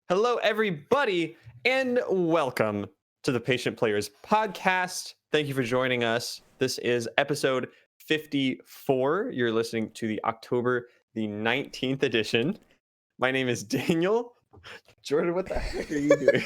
Hello, everybody, and welcome to the Patient Players podcast. Thank you for joining us. This is episode 54. You're listening to the October the 19th edition. My name is Daniel. Jordan, what the heck are you doing?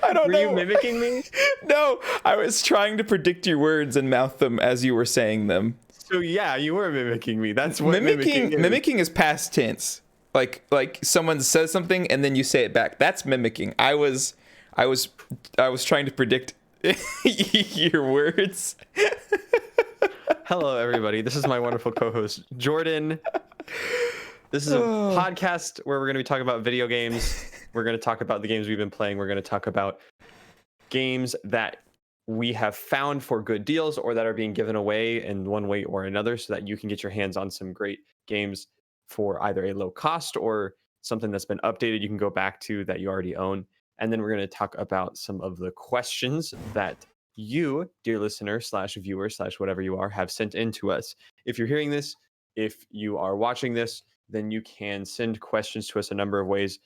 I don't know. Were you mimicking me? No, I was trying to predict your words and mouth them as you were saying them. So yeah, you were mimicking me. That's what mimicking is. Mimicking is past tense. Like someone says something and then you say it back. That's mimicking. I was trying to predict your words. Hello, everybody. This is my wonderful co-host, Jordan. This is a podcast where we're going to be talking about video games. We're going to talk about the games we've been playing. We're going to talk about games that we have found for good deals or that are being given away in one way or another so that you can get your hands on some great games for either a low cost or something that's been updated you can go back to that you already own. And then we're going to talk about some of the questions that you, dear listener / viewer / whatever you are, have sent in to us. If you're hearing this, if you are watching this, then you can send questions to us a number of ways.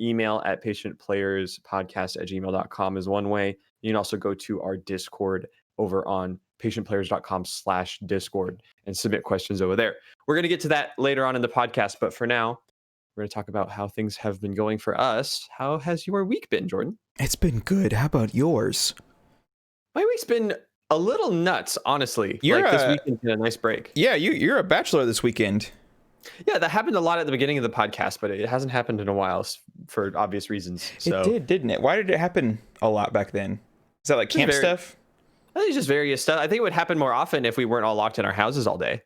Email at patientplayerspodcast@gmail.com is one way. You can also go to our Discord over on patientplayers.com/discord and submit questions over there. We're going to get to that later on in the podcast, but for now, we're going to talk about how things have been going for us. How has your week been, Jordan? It's been good. How about yours? My week's been a little nuts, honestly. This weekend's been a nice break. Yeah, you're a bachelor this weekend. Yeah, that happened a lot at the beginning of the podcast, but it hasn't happened in a while for obvious reasons. So. It did, didn't it? Why did it happen a lot back then? Is that like camp stuff? I think it's just various stuff. I think it would happen more often if we weren't all locked in our houses all day.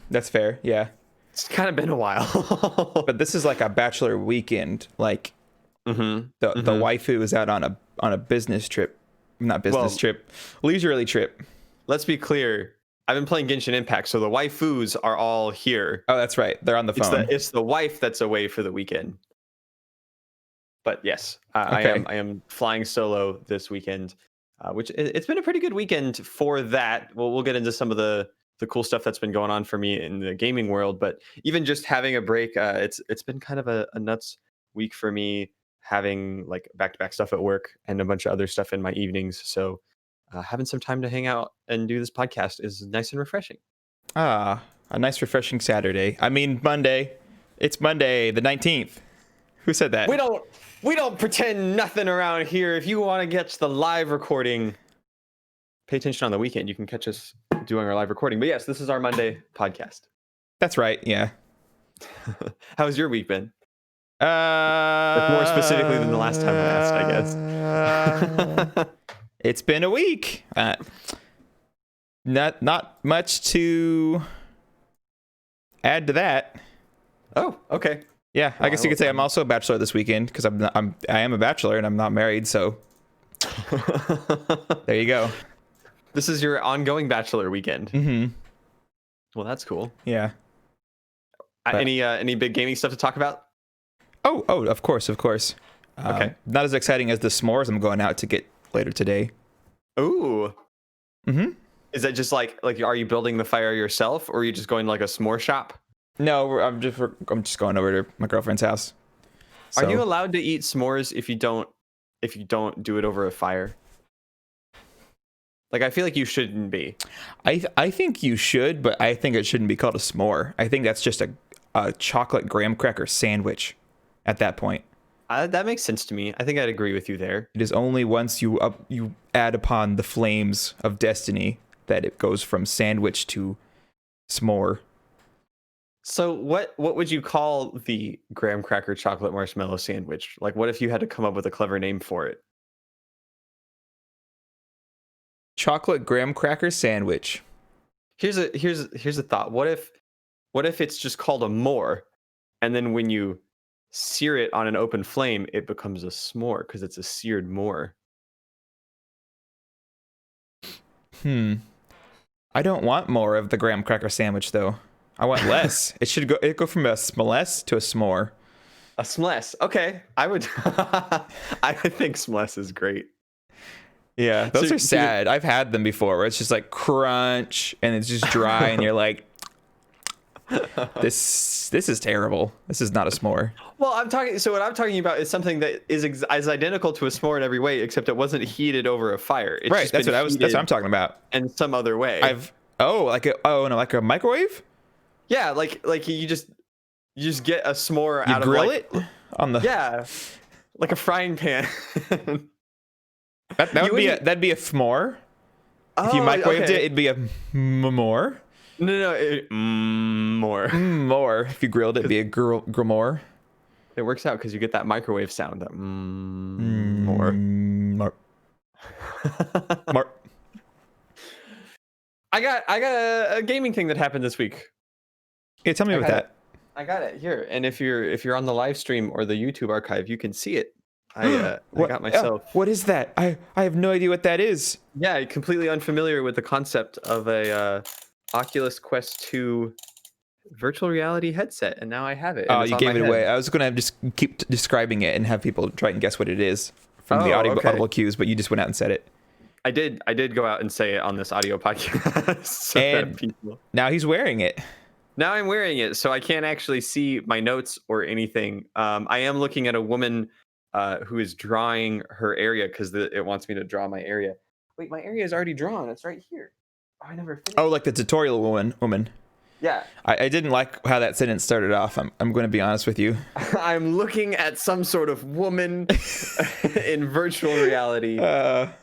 That's fair. Yeah. It's kind of been a while. But this is like a bachelor weekend. Like the waifu is out on a business trip. Not business trip. Leisurely trip. Let's be clear. I've been playing Genshin Impact, so the waifus are all here. Oh, that's right. They're on the phone. It's the wife that's away for the weekend. But yes, okay. I am flying solo this weekend, which it's been a pretty good weekend for that. We'll get into some of the cool stuff that's been going on for me in the gaming world. But even just having a break, it's been kind of a nuts week for me, having like back-to-back stuff at work and a bunch of other stuff in my evenings. So having some time to hang out and do this podcast is nice and refreshing. A nice refreshing Saturday. I mean, Monday. It's Monday, the 19th. Who said that? We don't pretend nothing around here. If you want to catch the live recording, pay attention on the weekend. You can catch us doing our live recording. But yes, this is our Monday podcast. That's right. Yeah. How's your week been? More specifically than the last time I asked, I guess. It's been a week. Not much to add to that. Oh, okay. Yeah, I guess you could say I'm also a bachelor this weekend because I am a bachelor and I'm not married. So there you go. This is your ongoing bachelor weekend. Mm-hmm. Well, that's cool. Yeah. Any big gaming stuff to talk about? Oh, of course. Okay. Not as exciting as the s'mores I'm going out to get later today. Ooh. Mm-hmm. Is that just like are you building the fire yourself, or are you just going to like a s'more shop? No, I'm just going over to my girlfriend's house. So. Are you allowed to eat s'mores if you don't do it over a fire? Like, I feel like you shouldn't be. I think you should, but I think it shouldn't be called a s'more. I think that's just a chocolate graham cracker sandwich at that point. That makes sense to me. I think I'd agree with you there. It is only once you add upon the flames of destiny that it goes from sandwich to s'more. So what would you call the graham cracker chocolate marshmallow sandwich? Like, what if you had to come up with a clever name for it? Chocolate graham cracker sandwich. Here's a thought. What if it's just called a more, and then when you sear it on an open flame, it becomes a s'more because it's a seared more. I don't want more of the graham cracker sandwich though. I want less. It go from a smless to a s'more. A smless. Okay. I would I think smless is great. Yeah, those are sad. I've had them before where it's just like crunch and it's just dry and you're like This is terrible. This is not a s'more. Well, so what I'm talking about is something that is identical to a s'more in every way, except it wasn't heated over a fire. It's Right. just That's been what I'm talking about. in some other way. Like a microwave? Yeah, like you just get a s'more You out grill of it on the yeah, like a frying pan. that'd be a s'more. If you microwaved it, it'd be a more. No, more. More. If you grilled it, it'd be a grillmore. It works out because you get that microwave sound. That more. More. More. I got a gaming thing that happened this week. Yeah, tell me about that. I got it here, and if you're on the live stream or the YouTube archive, you can see it. I got myself. What is that? I have no idea what that is. Yeah, completely unfamiliar with the concept of a Oculus Quest 2 virtual reality headset, and now I have it. Oh, you gave it away. I was gonna just keep describing it and have people try and guess what it is from the audible cues, but you just went out and said it. I did go out and say it on this audio podcast. So and now he's wearing it. Now I'm wearing it, so I can't actually see my notes or anything. I am looking at a woman who is drawing her area because it wants me to draw my area. Wait, my area is already drawn. It's right here. Oh, I never finished. Oh, like the tutorial woman. Yeah. I didn't like how that sentence started off. I'm going to be honest with you. I'm looking at some sort of woman in virtual reality. Now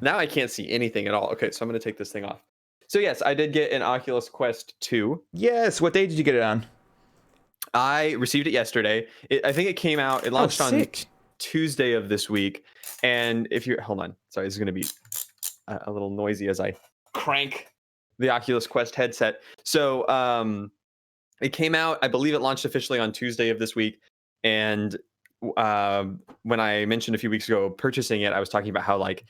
I can't see anything at all. Okay, so I'm going to take this thing off. So yes, I did get an Oculus Quest 2. Yes. What day did you get it on? I received it yesterday. I think it launched on Tuesday of this week. And if you're, hold on. Sorry, this is going to be a little noisy as I crank the Oculus Quest headset. So it came out, I believe it launched officially on Tuesday of this week. And when I mentioned a few weeks ago purchasing it, I was talking about how like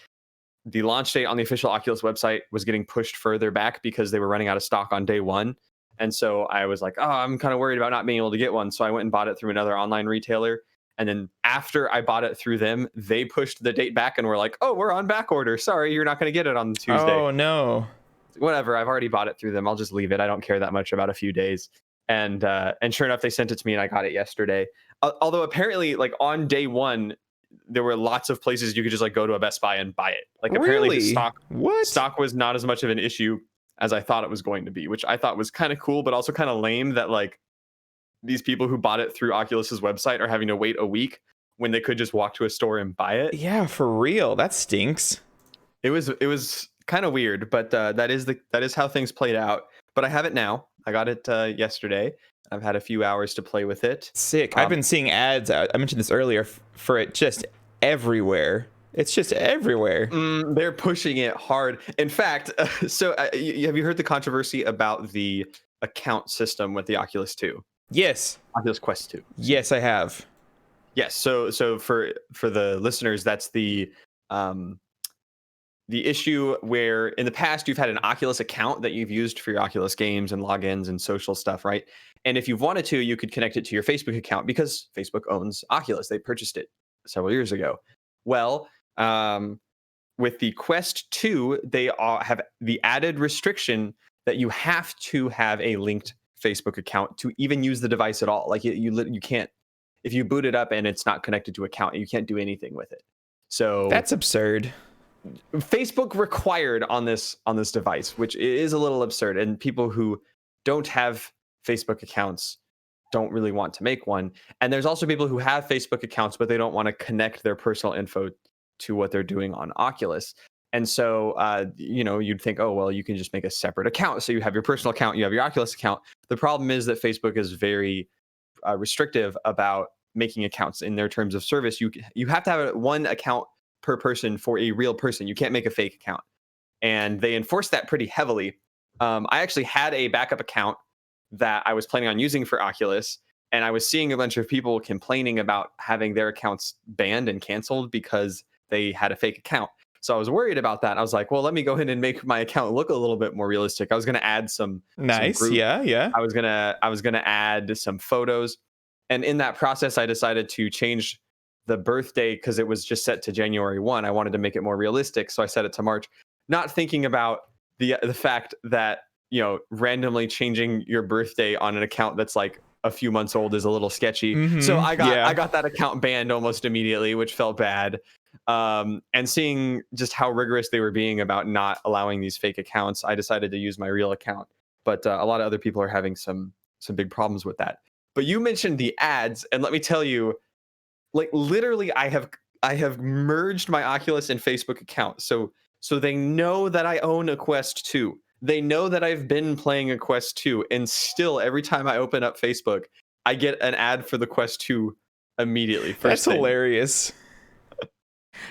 the launch date on the official Oculus website was getting pushed further back because they were running out of stock on day one. And so I was like, oh, I'm kind of worried about not being able to get one. So I went and bought it through another online retailer. And then after I bought it through them, they pushed the date back and were like, oh, we're on back order. Sorry, you're not going to get it on Tuesday. Oh, no. Whatever. I've already bought it through them. I'll just leave it. I don't care that much about a few days. And sure enough, they sent it to me and I got it yesterday. Although apparently, like on day one, there were lots of places you could just like go to a Best Buy and buy it. Like apparently the stock was not as much of an issue as I thought it was going to be, which I thought was kind of cool, but also kind of lame that like these people who bought it through Oculus's website are having to wait a week when they could just walk to a store and buy it. Yeah, for real. That stinks. It was kind of weird, but that is how things played out. But I have it now. I got it yesterday. I've had a few hours to play with it. Sick. I've been seeing ads. I mentioned this earlier for it just everywhere. It's just everywhere. They're pushing it hard. In fact, so have you heard the controversy about the account system with the Oculus 2? Yes. Oculus Quest 2. Yes, I have. Yes. So for the listeners, that's the issue where in the past you've had an Oculus account that you've used for your Oculus games and logins and social stuff, right? And if you've wanted to, you could connect it to your Facebook account because Facebook owns Oculus. They purchased it several years ago. Well, with the Quest 2, they have the added restriction that you have to have a linked Facebook account to even use the device at all. Like you can't, if you boot it up and it's not connected to account, you can't do anything with it. So that's absurd. Facebook required on this device, which is a little absurd. And people who don't have Facebook accounts don't really want to make one. And there's also people who have Facebook accounts, but they don't want to connect their personal info to what they're doing on Oculus. And so, you'd think, oh, well, you can just make a separate account. So you have your personal account, you have your Oculus account. The problem is that Facebook is very restrictive about making accounts in their terms of service. You have to have one account per person for a real person. You can't make a fake account. And they enforce that pretty heavily. I actually had a backup account that I was planning on using for Oculus. And I was seeing a bunch of people complaining about having their accounts banned and canceled because they had a fake account. So I was worried about that. I was like, well, let me go ahead and make my account look a little bit more realistic. I was going to add some Yeah. I was going to add some photos. And in that process, I decided to change the birthday because it was just set to January 1. I wanted to make it more realistic. So I set it to March, not thinking about the fact that randomly changing your birthday on an account that's like a few months old is a little sketchy. So I got that account banned almost immediately, which felt bad. And seeing just how rigorous they were being about not allowing these fake accounts, I decided to use my real account. But a lot of other people are having some big problems with that. But you mentioned the ads, and let me tell you, like literally, I have merged my Oculus and Facebook account, so they know that I own a Quest 2. They know that I've been playing a Quest 2, and still every time I open up Facebook, I get an ad for the Quest 2 immediately. That's hilarious.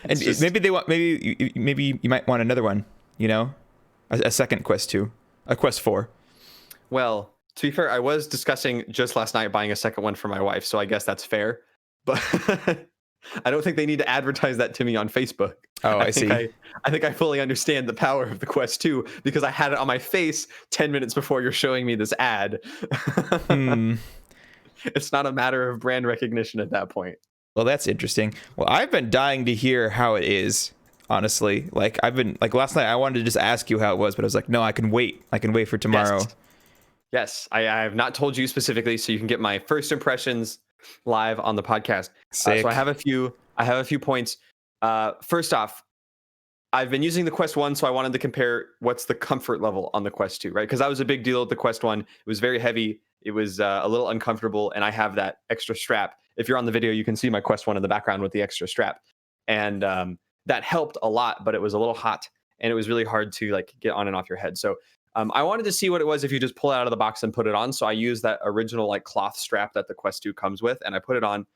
And maybe you might want another one, a second Quest 2, a Quest 4. Well, to be fair, I was discussing just last night buying a second one for my wife, so I guess that's fair. But I don't think they need to advertise that to me on Facebook. Oh, I see. I think I fully understand the power of the Quest 2 because I had it on my face 10 minutes before you're showing me this ad. It's not a matter of brand recognition at that point. Well, that's interesting. Well, I've been dying to hear how it is, honestly. Like last night I wanted to just ask you how it was, but I was like, no, I can wait. I can wait for tomorrow. Yes. I have not told you specifically, so you can get my first impressions live on the podcast. So I have a few points. First off, I've been using the Quest 1, so I wanted to compare what's the comfort level on the Quest 2, right? Because that was a big deal with the Quest 1. It was very heavy. It was a little uncomfortable, and I have that extra strap. If you're on the video, you can see my Quest 1 in the background with the extra strap. And that helped a lot, but it was a little hot, and it was really hard to like get on and off your head. So I wanted to see what it was if you just pull it out of the box and put it on. So I used that original like cloth strap that the Quest 2 comes with, and I put it on.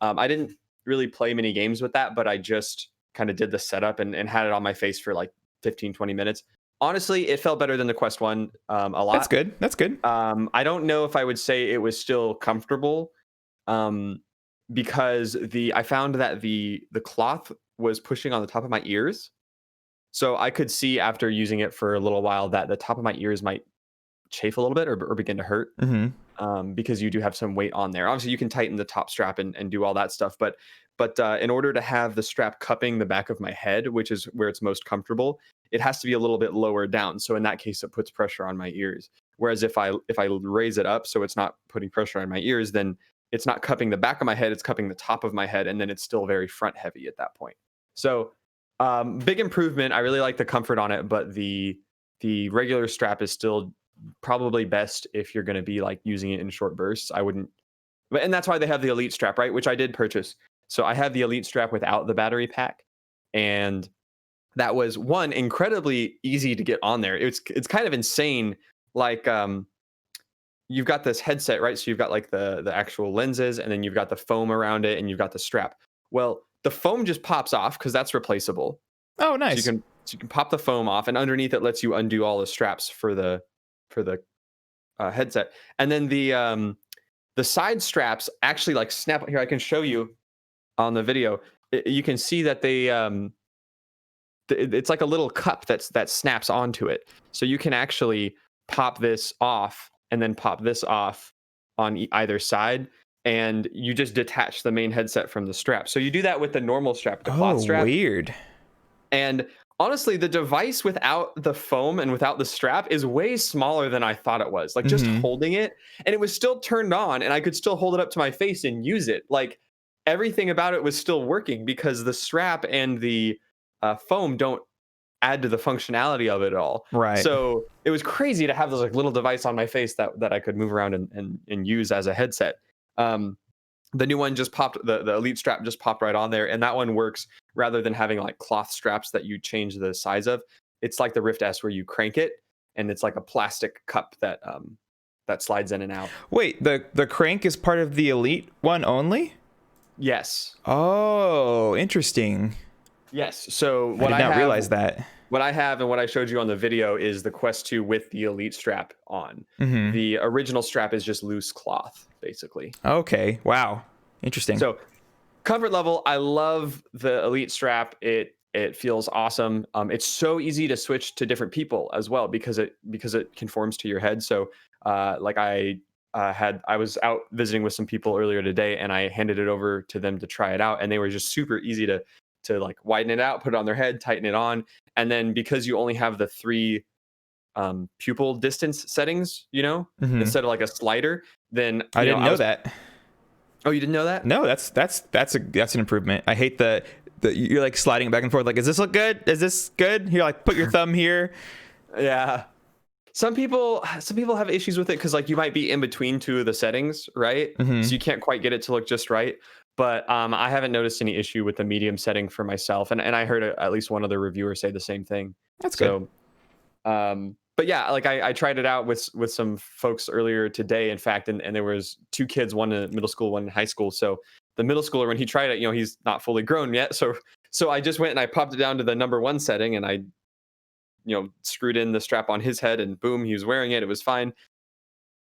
I didn't really play many games with that, but I just kind of did the setup and had it on my face for like 15, 20 minutes. Honestly, it felt better than the Quest 1 a lot. That's good. I don't know if I would say it was still comfortable because I found that the cloth was pushing on the top of my ears. So I could see after using it for a little while that the top of my ears might chafe a little bit or begin to hurt because you do have some weight on there. Obviously, you can tighten the top strap and do all that stuff. But in order to have the strap cupping the back of my head, which is where it's most comfortable, it has to be a little bit lower down. So in that case, it puts pressure on my ears. Whereas if I raise it up so it's not putting pressure on my ears, then it's not cupping the back of my head, it's cupping the top of my head, and then it's still very front heavy at that point. So big improvement. I really like the comfort on it, but the regular strap is still probably best if you're going to be like using it in short bursts. I wouldn't, and that's why they have the Elite strap, right? Which I did purchase. So I had the Elite strap without the battery pack, and that was one incredibly easy to get on there. It's kind of insane. Like you've got this headset, right? So you've got like the actual lenses, and then you've got the foam around it, and you've got the strap. Well, the foam just pops off because that's replaceable. Oh, nice. So you can pop the foam off, and underneath it lets you undo all the straps for the headset. And then the side straps actually like snap. Here, I can show you on the video. You can see that they it's like a little cup that snaps onto it. So you can actually pop this off and then pop this off on either side, and you just detach the main headset from the strap. So you do that with the normal strap, the cloth strap. Weird. And honestly, the device without the foam and without the strap is way smaller than I thought it was. Like just holding it, and it was still turned on, and I could still hold it up to my face and use it. Like everything about it was still working because the strap and the foam don't add to the functionality of it all. Right. So it was crazy to have this like little device on my face that I could move around and use as a headset. The new one just popped, the Elite strap just popped right on there, and that one works rather than having like cloth straps that you change the size of. It's like the Rift S where you crank it, and it's like a plastic cup that slides in and out. Wait, the crank is part of the Elite one only? Yes. Oh, interesting. Yes. So I did not realize that. What I have and what I showed you on the video is the Quest 2 with the Elite strap on. The original strap is just loose cloth, basically. Okay. Wow. Interesting. So comfort level, I love the Elite strap. It feels awesome. It's so easy to switch to different people as well because it conforms to your head. So like I was out visiting with some people earlier today, and I handed it over to them to try it out, and they were just super easy to like widen it out, put it on their head, tighten it on. And then because you only have the 3 pupil distance settings, Mhm. instead of like a slider, then I didn't know that. Oh, you didn't know that? No, that's an improvement. I hate the you're like sliding it back and forth. Like, does this look good? Is this good? Here, like, put your thumb here. Yeah. Some people have issues with it because like you might be in between two of the settings, right? Mhm. So you can't quite get it to look just right. But I haven't noticed any issue with the medium setting for myself, and I heard at least one other reviewer say the same thing. That's good. So, but yeah, like I tried it out with some folks earlier today, in fact, and there was two kids, one in middle school, one in high school. So the middle schooler, when he tried it, he's not fully grown yet. So I just went and I popped it down to the number one setting, and I screwed in the strap on his head, and boom, he was wearing it. It was fine.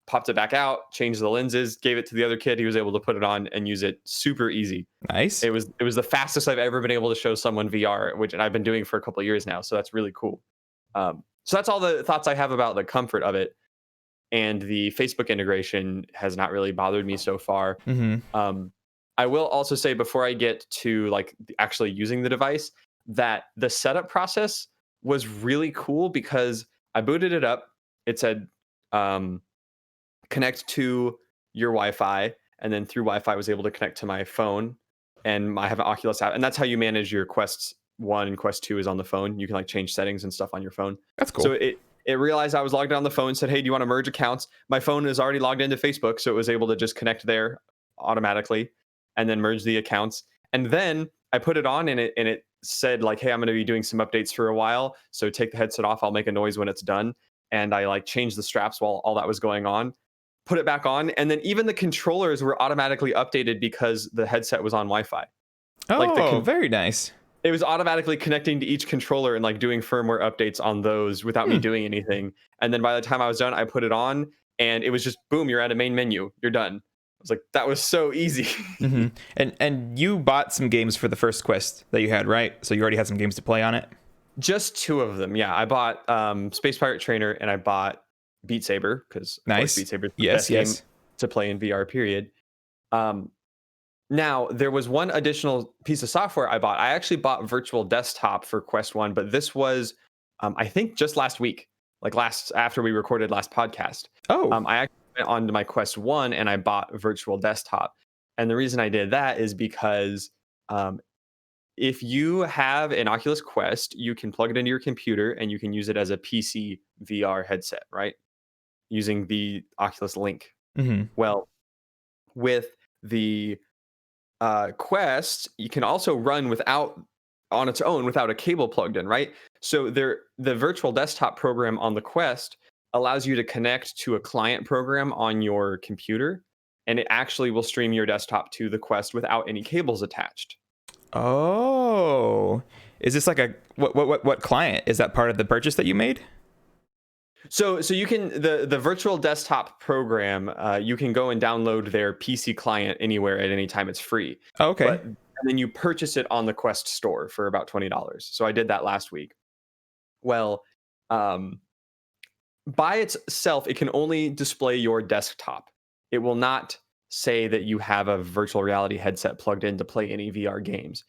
Popped it back out, changed the lenses, gave it to the other kid. He was able to put it on and use it super easy. Nice. It was the fastest I've ever been able to show someone VR, which I've been doing for a couple of years now. So that's really cool. So that's all the thoughts I have about the comfort of it. And the Facebook integration has not really bothered me so far. Mm-hmm. I will also say, before I get to like actually using the device, that the setup process was really cool because I booted it up. It said connect to your Wi-Fi, and then through Wi-Fi I was able to connect to my phone, and I have an Oculus app, and that's how you manage your Quest 1 and Quest 2 is on the phone. You can like change settings and stuff on your phone. That's cool. So it realized I was logged on the phone, said, hey, do you want to merge accounts? My phone is already logged into Facebook, so it was able to just connect there automatically and then merge the accounts. And then I put it on, and it said like, hey, I'm going to be doing some updates for a while, so take the headset off. I'll make a noise when it's done. And I like changed the straps while all that was going on, put it back on, and then even the controllers were automatically updated because the headset was on Wi-Fi. Oh, very nice. It was automatically connecting to each controller and like doing firmware updates on those without me doing anything. And then by the time I was done, I put it on, and it was just boom, you're at a main menu, you're done. I was like, that was so easy. Mm-hmm. And you bought some games for the first Quest that you had, right? So you already had some games to play on it? Just two of them, yeah. I bought Space Pirate Trainer, and I bought Beat Saber because nice. Beat Saber is the best game to play in VR, period. Now, there was one additional piece of software I bought. I actually bought Virtual Desktop for Quest 1, but this was, I think, just last week, like after we recorded last podcast. Oh. I actually went on to my Quest 1 and I bought Virtual Desktop. And the reason I did that is because if you have an Oculus Quest, you can plug it into your computer and you can use it as a PC VR headset, right? Using the Oculus Link. Mm-hmm. Well, with the Quest, you can also run on its own without a cable plugged in, right? So the Virtual Desktop program on the Quest allows you to connect to a client program on your computer, and it actually will stream your desktop to the Quest without any cables attached. Oh, is this like what client? Is that part of the purchase that you made? So you can the Virtual Desktop program, you can go and download their PC client anywhere at any time. It's free. Oh, okay. And then you purchase it on the Quest store for about $20. So I did that last week. Well, by itself, it can only display your desktop. It will not say that you have a virtual reality headset plugged in to play any VR games.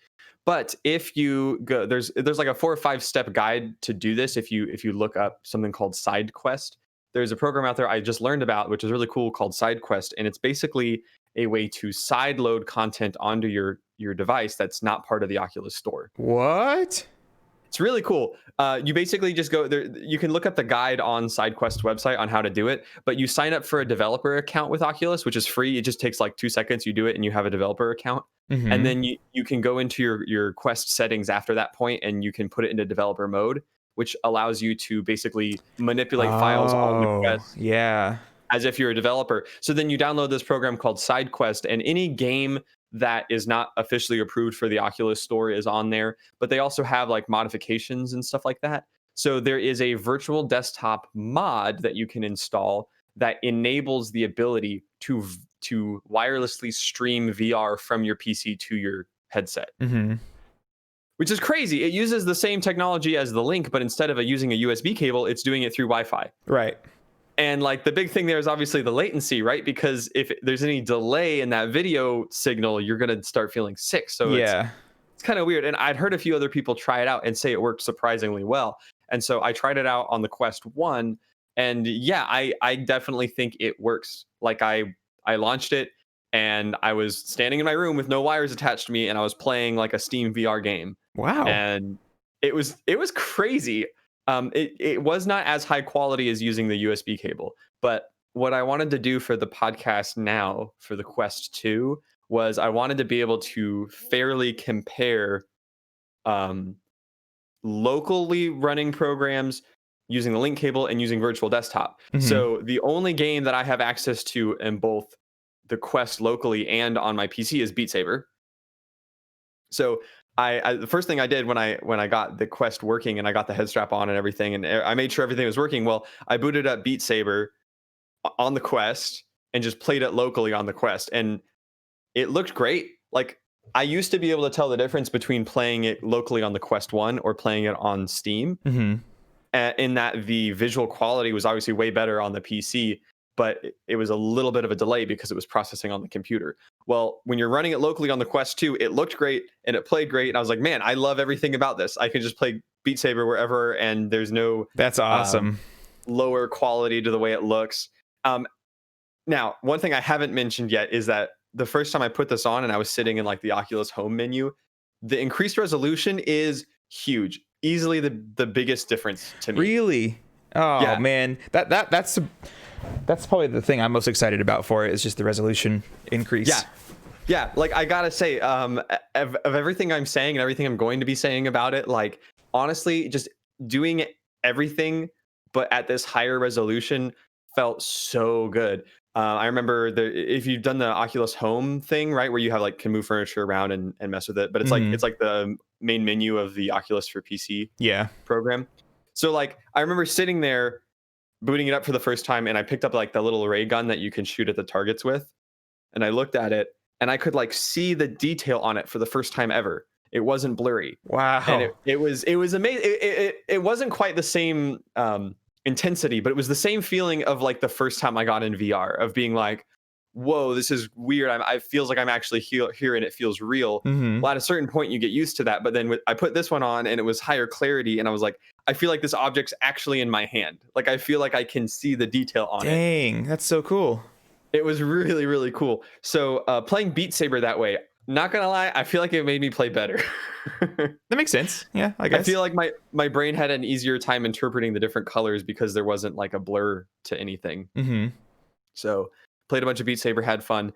But if you go, there's like a 4 or 5 step guide to do this. If you look up something called SideQuest, there's a program out there I just learned about, which is really cool, called SideQuest, and it's basically a way to side load content onto your device that's not part of the Oculus store. What? It's really cool. You basically just go there. You can look up the guide on SideQuest's website on how to do it, but you sign up for a developer account with Oculus, which is free. It just takes like 2 seconds. You do it and you have a developer account. Mm-hmm. And then you can go into your Quest settings after that point, and you can put it into developer mode, which allows you to basically manipulate files on the Quest. Yeah. As if you're a developer. So then you download this program called SideQuest, and any game that is not officially approved for the Oculus store is on there, but they also have like modifications and stuff like that. So there is a virtual desktop mod that you can install that enables the ability to wirelessly stream VR from your PC to your headset. Mm-hmm. Which is crazy. It uses the same technology as the Link, but instead of using a USB cable, it's doing it through Wi-Fi. Right. And like the big thing there is obviously the latency, right? Because if there's any delay in that video signal, you're going to start feeling sick. So it's kind of weird. And I'd heard a few other people try it out and say it worked surprisingly well. And so I tried it out on the Quest 1, and yeah, I definitely think it works. Like I launched it and I was standing in my room with no wires attached to me, and I was playing like a Steam VR game. Wow. And it was crazy. It was not as high quality as using the USB cable, but what I wanted to do for the podcast now for the Quest 2 was I wanted to be able to fairly compare um, locally running programs using the link cable and using virtual desktop. Mhm. So the only game that I have access to in both the Quest locally and on my PC is Beat Saber. So I the first thing I did when I got the Quest working and I got the head strap on and everything, and I made sure everything was working well, I booted up Beat Saber on the Quest and just played it locally on the Quest, and it looked great. Like, I used to be able to tell the difference between playing it locally on the Quest 1 or playing it on Steam, Mhm. in that the visual quality was obviously way better on the PC, but it was a little bit of a delay because it was processing on the computer. Well, when you're running it locally on the Quest 2, it looked great and it played great. And I was like, man, I love everything about this. I can just play Beat Saber wherever, and there's no That's awesome. lower quality to the way it looks. Now, one thing I haven't mentioned yet is that the first time I put this on and I was sitting in like the Oculus home menu, the increased resolution is huge. Easily the biggest difference to me. Really? Oh Yeah. man, that's probably the thing I'm most excited about for it is just the resolution increase. Yeah. Like, I gotta say, of everything I'm saying and everything I'm going to be saying about it, like, honestly, just doing everything but at this higher resolution felt so good. I remember if you've done the Oculus Home thing, right, where you have like can move furniture around and mess with it, but it's like the main menu of the Oculus for PC Yeah. program. So like, I remember sitting there booting it up for the first time, and I picked up like the little ray gun that you can shoot at the targets with, and I looked at it and I could like see the detail on it for the first time ever. It wasn't blurry. Wow. And it was amazing. It wasn't quite the same intensity, but it was the same feeling of like the first time I got in VR, of being like, whoa, this is weird. I feels like I'm actually here and it feels real. Mhm. Well, at a certain point you get used to that, but then I put this one on and it was higher clarity, and I was like, I feel like this object's actually in my hand. Like, I feel like I can see the detail on it. Dang, that's so cool. It was really, really cool. So playing Beat Saber that way, not gonna lie, I feel like it made me play better. That makes sense. Yeah, I guess. I feel like my brain had an easier time interpreting the different colors because there wasn't like a blur to anything. Mhm. So played a bunch of Beat Saber, had fun.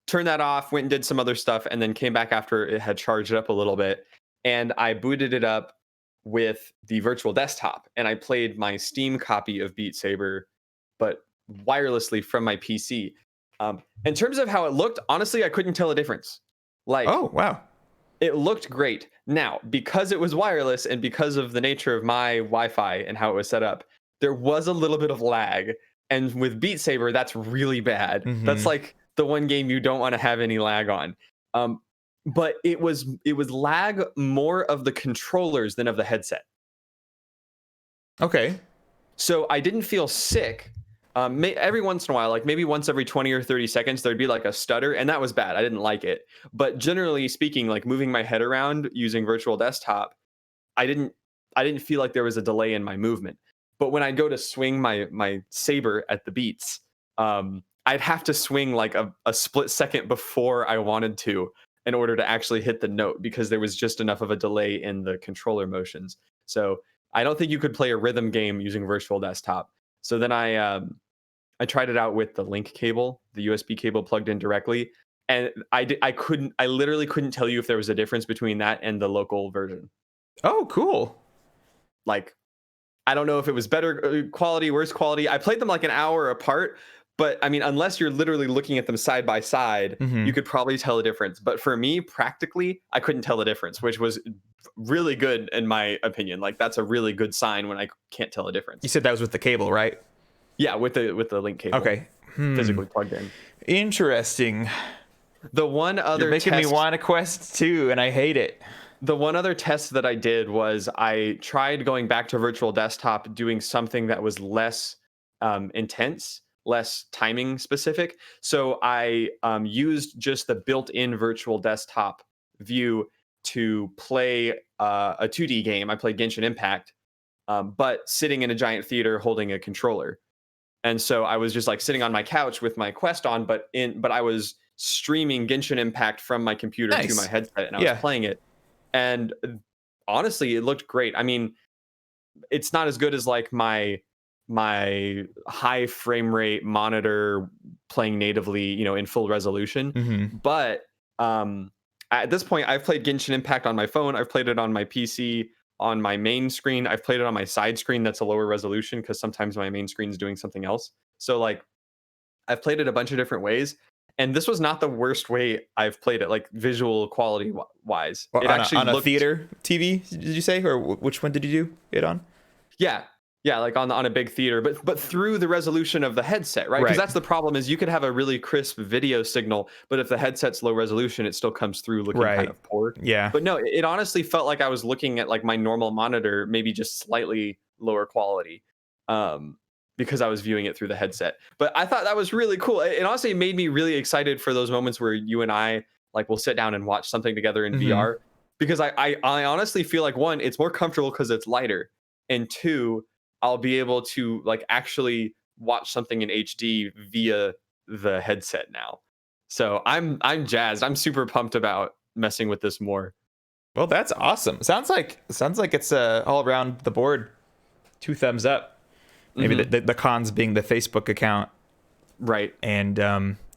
Turned that off, went and did some other stuff, and then came back after it had charged up a little bit. And I booted it up with the virtual desktop, and I played my Steam copy of Beat Saber, but wirelessly from my PC. In terms of how it looked, honestly, I couldn't tell a difference. Like, Oh, wow. it looked great. Now, because it was wireless and because of the nature of my Wi-Fi and how it was set up, there was a little bit of lag. And with Beat Saber, that's really bad. That's Mhm. like the one game you don't want to have any lag on. But it was lag more of the controllers than of the headset. Okay. So I didn't feel sick. Every once in a while, like maybe once every 20 or 30 seconds, there'd be like a stutter, and that was bad. I didn't like it. But generally speaking, like moving my head around using virtual desktop, I didn't feel like there was a delay in my movement. But when I go to swing my saber at the beats, I'd have to swing like a split second before I wanted to in order to actually hit the note, because there was just enough of a delay in the controller motions. So I don't think you could play a rhythm game using virtual desktop. So then I tried it out with the link cable, the USB cable plugged in directly, and I literally couldn't tell you if there was a difference between that and the local version. Oh, cool. Like, I don't know if it was better quality, worse quality. I played them like an hour apart, but I mean, unless you're literally looking at them side by side, Mhm. you could probably tell the difference. But for me, practically, I couldn't tell the difference, which was really good in my opinion. Like, that's a really good sign when I can't tell a difference. You said that was with the cable, right? Yeah, with the link cable. Okay. Physically plugged in. Interesting. The one other You're making me want a Quest 2, and I hate it. The one other test that I did was I tried going back to virtual desktop, doing something that was less intense, less timing specific. So I used just the built-in virtual desktop view to play a 2D game. I played Genshin Impact, but sitting in a giant theater holding a controller. And so I was just like sitting on my couch with my Quest on, but I was streaming Genshin Impact from my computer to my headset, and I was playing it. And honestly, it looked great. I mean, it's not as good as like my high frame rate monitor playing natively, in full resolution. But at this point, I've played Genshin Impact on my phone. I've played it on my PC, on my main screen. I've played it on my side screen that's a lower resolution because sometimes my main screen is doing something else. So like I've played it a bunch of different ways. And this was not the worst way I've played it, like visual quality wise. Well, it actually on a theater TV, did you say? Or which one did you do it on? Yeah, like on a big theater, but through the resolution of the headset, right? Because that's the problem, is you could have a really crisp video signal, but if the headset's low resolution, it still comes through looking kind of poor. Yeah. But no, it honestly felt like I was looking at like my normal monitor, maybe just slightly lower quality, because I was viewing it through the headset. But I thought that was really cool. It honestly made me really excited for those moments where you and I like will sit down and watch something together in VR, because I honestly feel like, one, it's more comfortable because it's lighter, and two, I'll be able to like actually watch something in HD via the headset now. So I'm jazzed. I'm super pumped about messing with this more. Well, that's awesome. Sounds like it's all around the board 2 thumbs up. Maybe the cons being the Facebook account, right? And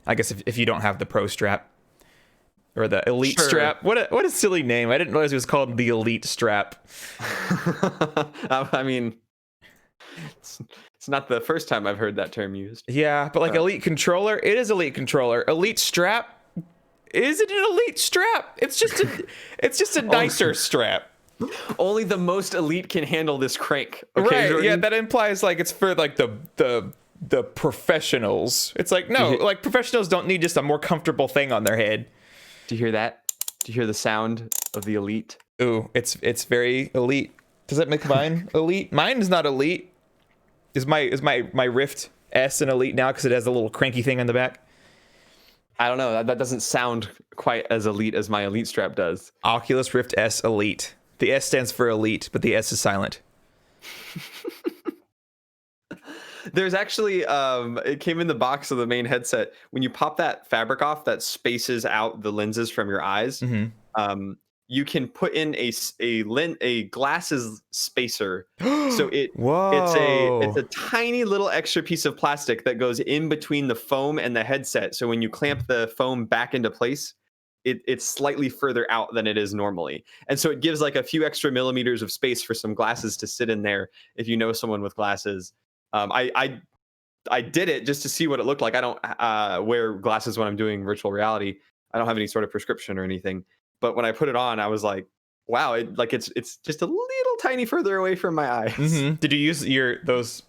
I guess if you don't have the Pro strap or the Elite strap, what a silly name. I didn't realize it was called the Elite strap. I mean, it's not the first time I've heard that term used. Yeah, but like Elite controller, it is Elite controller. Elite strap, is it an Elite strap? It's just a nicer strap. Only the most elite can handle this crank. Okay, right? Jordan? Yeah, that implies like it's for like the professionals. It's like, no, like professionals don't need just a more comfortable thing on their head. Do you hear that? Do you hear the sound of the Elite? Ooh, it's very elite. Does that make mine elite? Mine is not elite. Is my Rift S an Elite now because it has a little cranky thing on the back? I don't know. That doesn't sound quite as elite as my Elite strap does. Oculus Rift S Elite. The S stands for elite, but the S is silent. There's actually it came in the box of the main headset. When you pop that fabric off that spaces out the lenses from your eyes, you can put in a glasses spacer. So it's a tiny little extra piece of plastic that goes in between the foam and the headset. So when you clamp the foam back into place, it's slightly further out than it is normally. And so it gives like a few extra millimeters of space for some glasses to sit in there if you know someone with glasses. I did it just to see what it looked like. I don't wear glasses when I'm doing virtual reality. I don't have any sort of prescription or anything. But when I put it on, I was like, wow, it's just a little tiny further away from my eyes. Did you use are those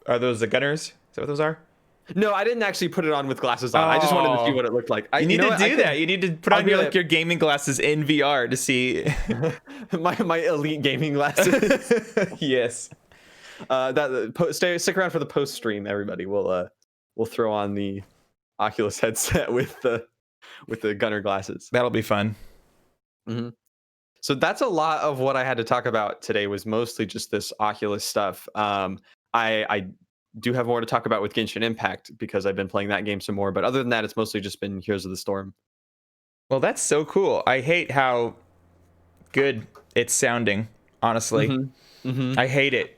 the Gunners? Is that what those are? No, I didn't actually put it on with glasses on. I just wanted to see what it looked like. You need to do that. You need to put on your gaming glasses in VR to see my elite gaming glasses. Yes. Stick around for the post stream, everybody. We'll throw on the Oculus headset with the Gunner glasses. That'll be fun. So that's a lot of what I had to talk about today. Was mostly just this Oculus stuff. I do have more to talk about with Genshin Impact because I've been playing that game some more. But other than that, it's mostly just been Heroes of the Storm. Well, that's so cool. I hate how good it's sounding, honestly. I hate it.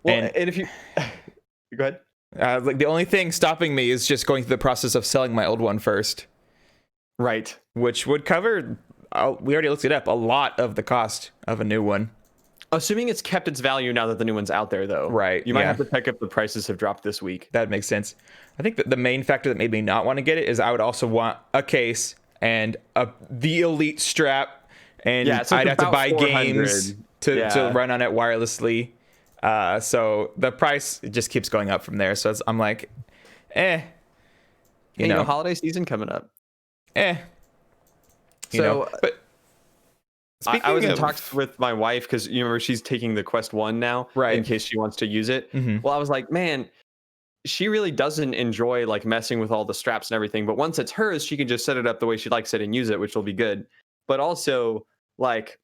Well, and if you... Go ahead. Like the only thing stopping me is just going through the process of selling my old one first. Right. Which would cover, we already looked it up, a lot of the cost of a new one. Assuming it's kept its value now that the new one's out there, though. Right. You might have to check if the prices have dropped this week. That makes sense. I think that the main factor that made me not want to get it is I would also want a case and the Elite strap, and I'd have to buy games to run on it wirelessly. So the price just keeps going up from there. So I'm like, you know, holiday season coming up. But I was in talks with my wife because you remember she's taking the Quest 1 now, right? In case she wants to use it. Well, I was like, man, she really doesn't enjoy like messing with all the straps and everything. But once it's hers, she can just set it up the way she likes it and use it, which will be good. But also, like,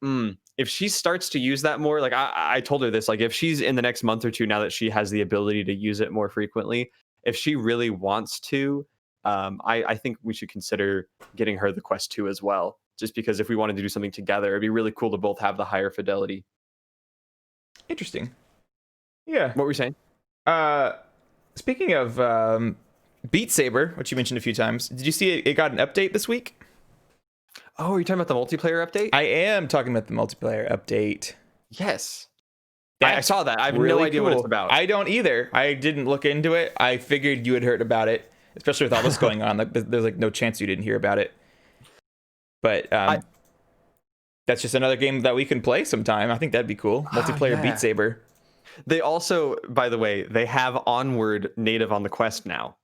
if she starts to use that more, like I told her this, like if she's in the next month or two, now that she has the ability to use it more frequently, if she really wants to, I think we should consider getting her the Quest 2 as well. Just because if we wanted to do something together, it'd be really cool to both have the higher fidelity. Interesting. Yeah. What were you saying? Speaking of Beat Saber, which you mentioned a few times, did you see it got an update this week? Oh, are you talking about the multiplayer update? I am talking about the multiplayer update. Yes. I saw that. I have really no idea what it's about. I don't either. I didn't look into it. I figured you had heard about it, especially with all this going on. Like, there's like no chance you didn't hear about it. But that's just another game that we can play sometime. I think that'd be cool. Multiplayer Beat Saber. They also, by the way, they have Onward native on the Quest now.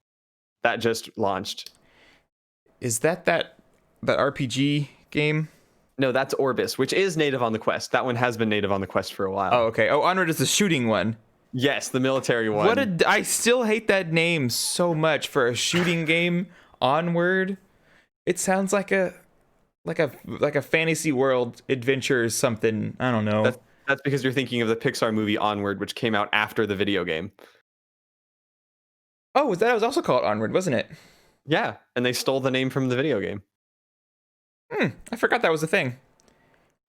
That just launched. Is that RPG game? No, that's Orbis, which is native on the Quest. That one has been native on the Quest for a while. Oh, okay. Oh, Onward is the shooting one. Yes, the military one. I still hate that name so much for a shooting game. Onward. It sounds like a fantasy world adventure or something. I don't know. That's because you're thinking of the Pixar movie Onward, which came out after the video game. Oh, that was also called Onward, wasn't it? Yeah, and they stole the name from the video game. I forgot that was a thing.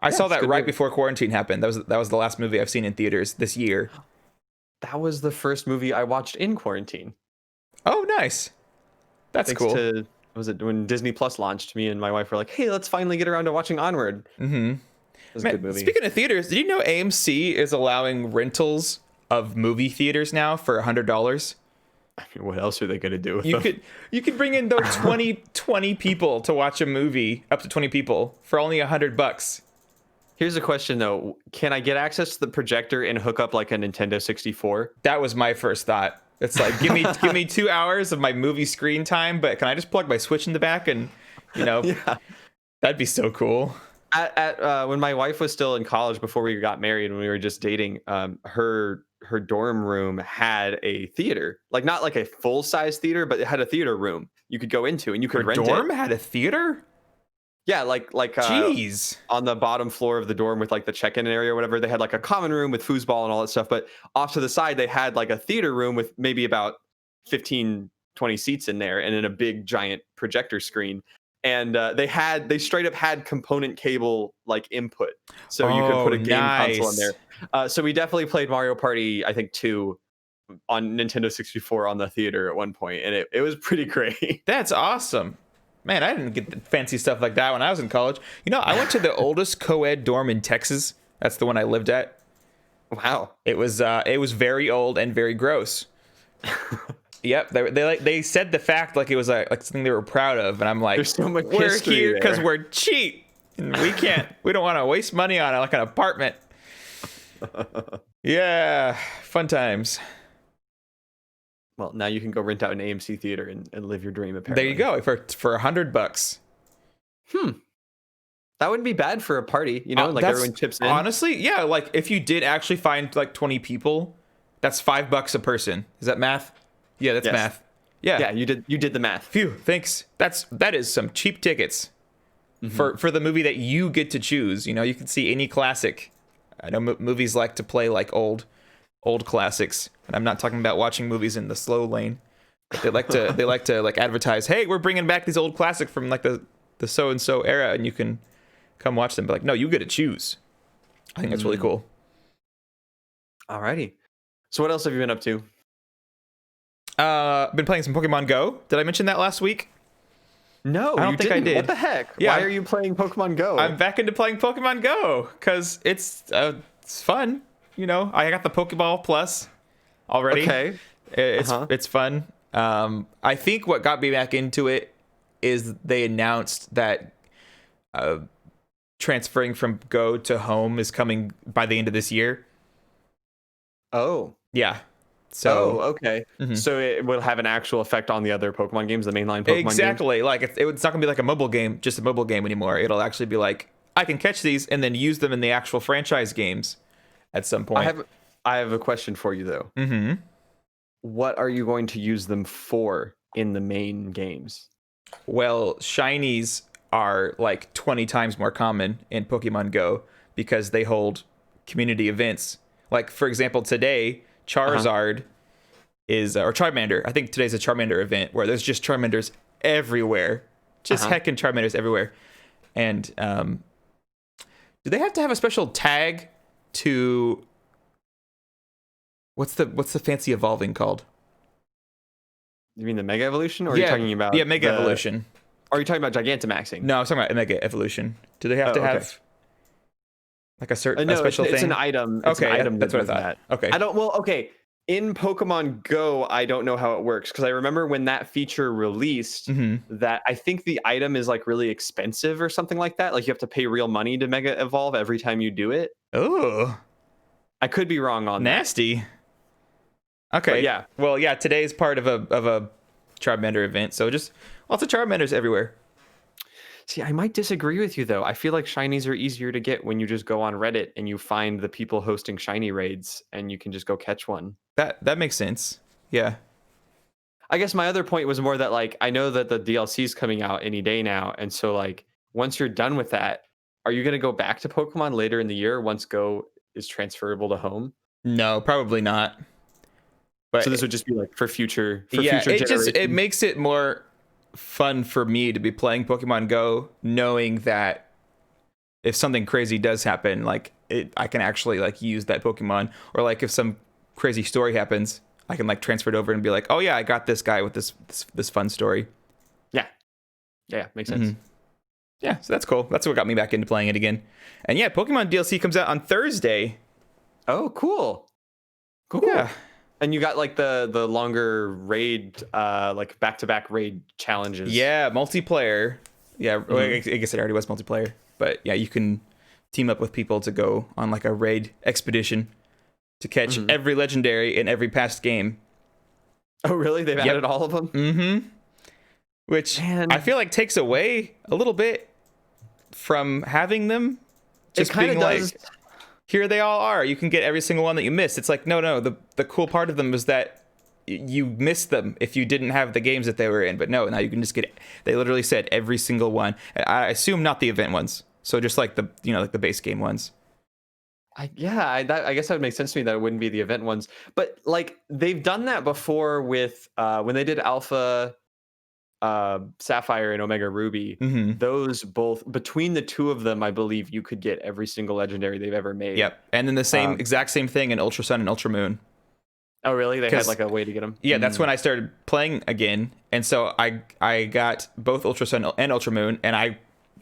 I saw that right before quarantine happened. That was the last movie I've seen in theaters this year. That was the first movie I watched in quarantine. Oh, nice. That's cool. Was it when Disney Plus launched? Me and my wife were like, "Hey, let's finally get around to watching Onward." Mm-hmm. It was a good movie. Speaking of theaters, did you know AMC is allowing rentals of movie theaters now for $100? I mean, what else are they going to do with them? You could bring in those 20 people to watch a movie, up to 20 people, for only $100. Here's a question though: can I get access to the projector and hook up like a Nintendo 64? That was my first thought. It's like, give me 2 hours of my movie screen time, but can I just plug my Switch in the back and, Yeah. That'd be so cool. When my wife was still in college before we got married, when we were just dating, her dorm room had a theater, like not like a full size theater, but it had a theater room you could go into and you could rent it. Her dorm had a theater? Yeah, like jeez. On the bottom floor of the dorm with like the check-in area or whatever, they had like a common room with foosball and all that stuff. But off to the side, they had like a theater room with maybe about 15, 20 seats in there and then a big giant projector screen. And they straight up had component cable like input, so you could put a game console in there. So we definitely played Mario Party, I think 2 on Nintendo 64 on the theater at one point, and it was pretty great. That's awesome. Man, I didn't get the fancy stuff like that when I was in college. I went to the oldest co-ed dorm in Texas. That's the one I lived at. Wow. It was very old and very gross. Yep, they said the fact like it was like something they were proud of, and I'm like, there's so much we're here because we're cheap, and we don't want to waste money on like an apartment. Yeah, fun times. Well, now you can go rent out an AMC theater and live your dream. Apparently, there you go for $100. That wouldn't be bad for a party, like everyone chips in. Honestly, yeah, like if you did actually find like 20 people, that's $5 a person. Is that math? Yeah, that's math. Yeah, you did the math. Phew, thanks. That is some cheap tickets for the movie that you get to choose. You can see any classic. I know movies like to play like old classics, and I'm not talking about watching movies in the slow lane. They like to like advertise, hey, we're bringing back these old classics from like the so and so era, and you can come watch them. But like, no, you get to choose. I think that's really cool. Alrighty. So what else have you been up to? Been playing some Pokemon Go. Did I mention that last week? No, I don't think I did. What the heck? Yeah. Why are you playing Pokemon Go? I'm back into playing Pokemon Go because it's fun. I got the Pokeball Plus already. Okay. It's fun. I think what got me back into it is they announced that transferring from Go to Home is coming by the end of this year. Oh. Yeah. So okay. Mm-hmm. So it will have an actual effect on the other Pokemon games, the mainline Pokemon games? Exactly. Like it's not gonna be like a mobile game, just a mobile game anymore. It'll actually be like, I can catch these and then use them in the actual franchise games at some point. I have a question for you though. Mm-hmm. What are you going to use them for in the main games? Well, shinies are like 20 times more common in Pokemon Go because they hold community events. Like, for example, today, Charizard is, or Charmander. I think today's a Charmander event where there's just Charmanders everywhere. Just heckin' Charmanders everywhere. And do they have to have a special tag to... What's the fancy evolving called? You mean the Mega Evolution? Or are you talking about... Yeah, Mega Evolution. Or are you talking about Gigantamaxing? No, I was talking about Mega Evolution. Do they have to have... like a certain a special thing? It's an item. It's an item that's what I thought. That. Okay. In Pokemon Go, I don't know how it works because I remember when that feature released that I think the item is like really expensive or something like that. Like you have to pay real money to Mega Evolve every time you do it. Oh. I could be wrong on Nasty. Okay. But yeah. Well, yeah, today is part of a Charmander event, so just lots of Charmanders everywhere. See, I might disagree with you, though. I feel like shinies are easier to get when you just go on Reddit and you find the people hosting shiny raids and you can just go catch one. That makes sense. Yeah. I guess my other point was more that, like, I know that the DLC is coming out any day now. And so, like, once you're done with that, are you going to go back to Pokemon later in the year once Go is transferable to home? No, probably not. But so this would just be, like, for future it makes it more... fun for me to be playing Pokemon Go knowing that if something crazy does happen, like I can actually like use that Pokemon, or like if some crazy story happens, I can like transfer it over and be like, oh yeah, I got this guy with this fun story. Yeah, makes sense. Yeah, so that's cool. That's what got me back into playing it again. And yeah, Pokemon DLC comes out on Thursday. Oh, cool. Yeah. And you got like the longer raid, like back-to-back raid challenges. Yeah, multiplayer. Yeah, I guess it already was multiplayer. But yeah, you can team up with people to go on like a raid expedition to catch every legendary in every past game. Oh, really? They've added all of them? Mm-hmm. Which I feel like takes away a little bit from having them. Just it being like... does. Here they all are. You can get every single one that you missed. It's like, no. The cool part of them is that you missed them if you didn't have the games that they were in. But no, now you can just get... They literally said every single one. I assume not the event ones. So just like the, like the base game ones. I guess that would make sense to me that it wouldn't be the event ones. But like they've done that before with when they did Alpha... Sapphire and Omega Ruby, those both, between the two of them, I believe you could get every single legendary they've ever made. Yep. And then the exact same thing in Ultra Sun and Ultra Moon. Oh, really? They had like a way to get them? Yeah, that's when I started playing again. And so I got both Ultra Sun and Ultra Moon, and I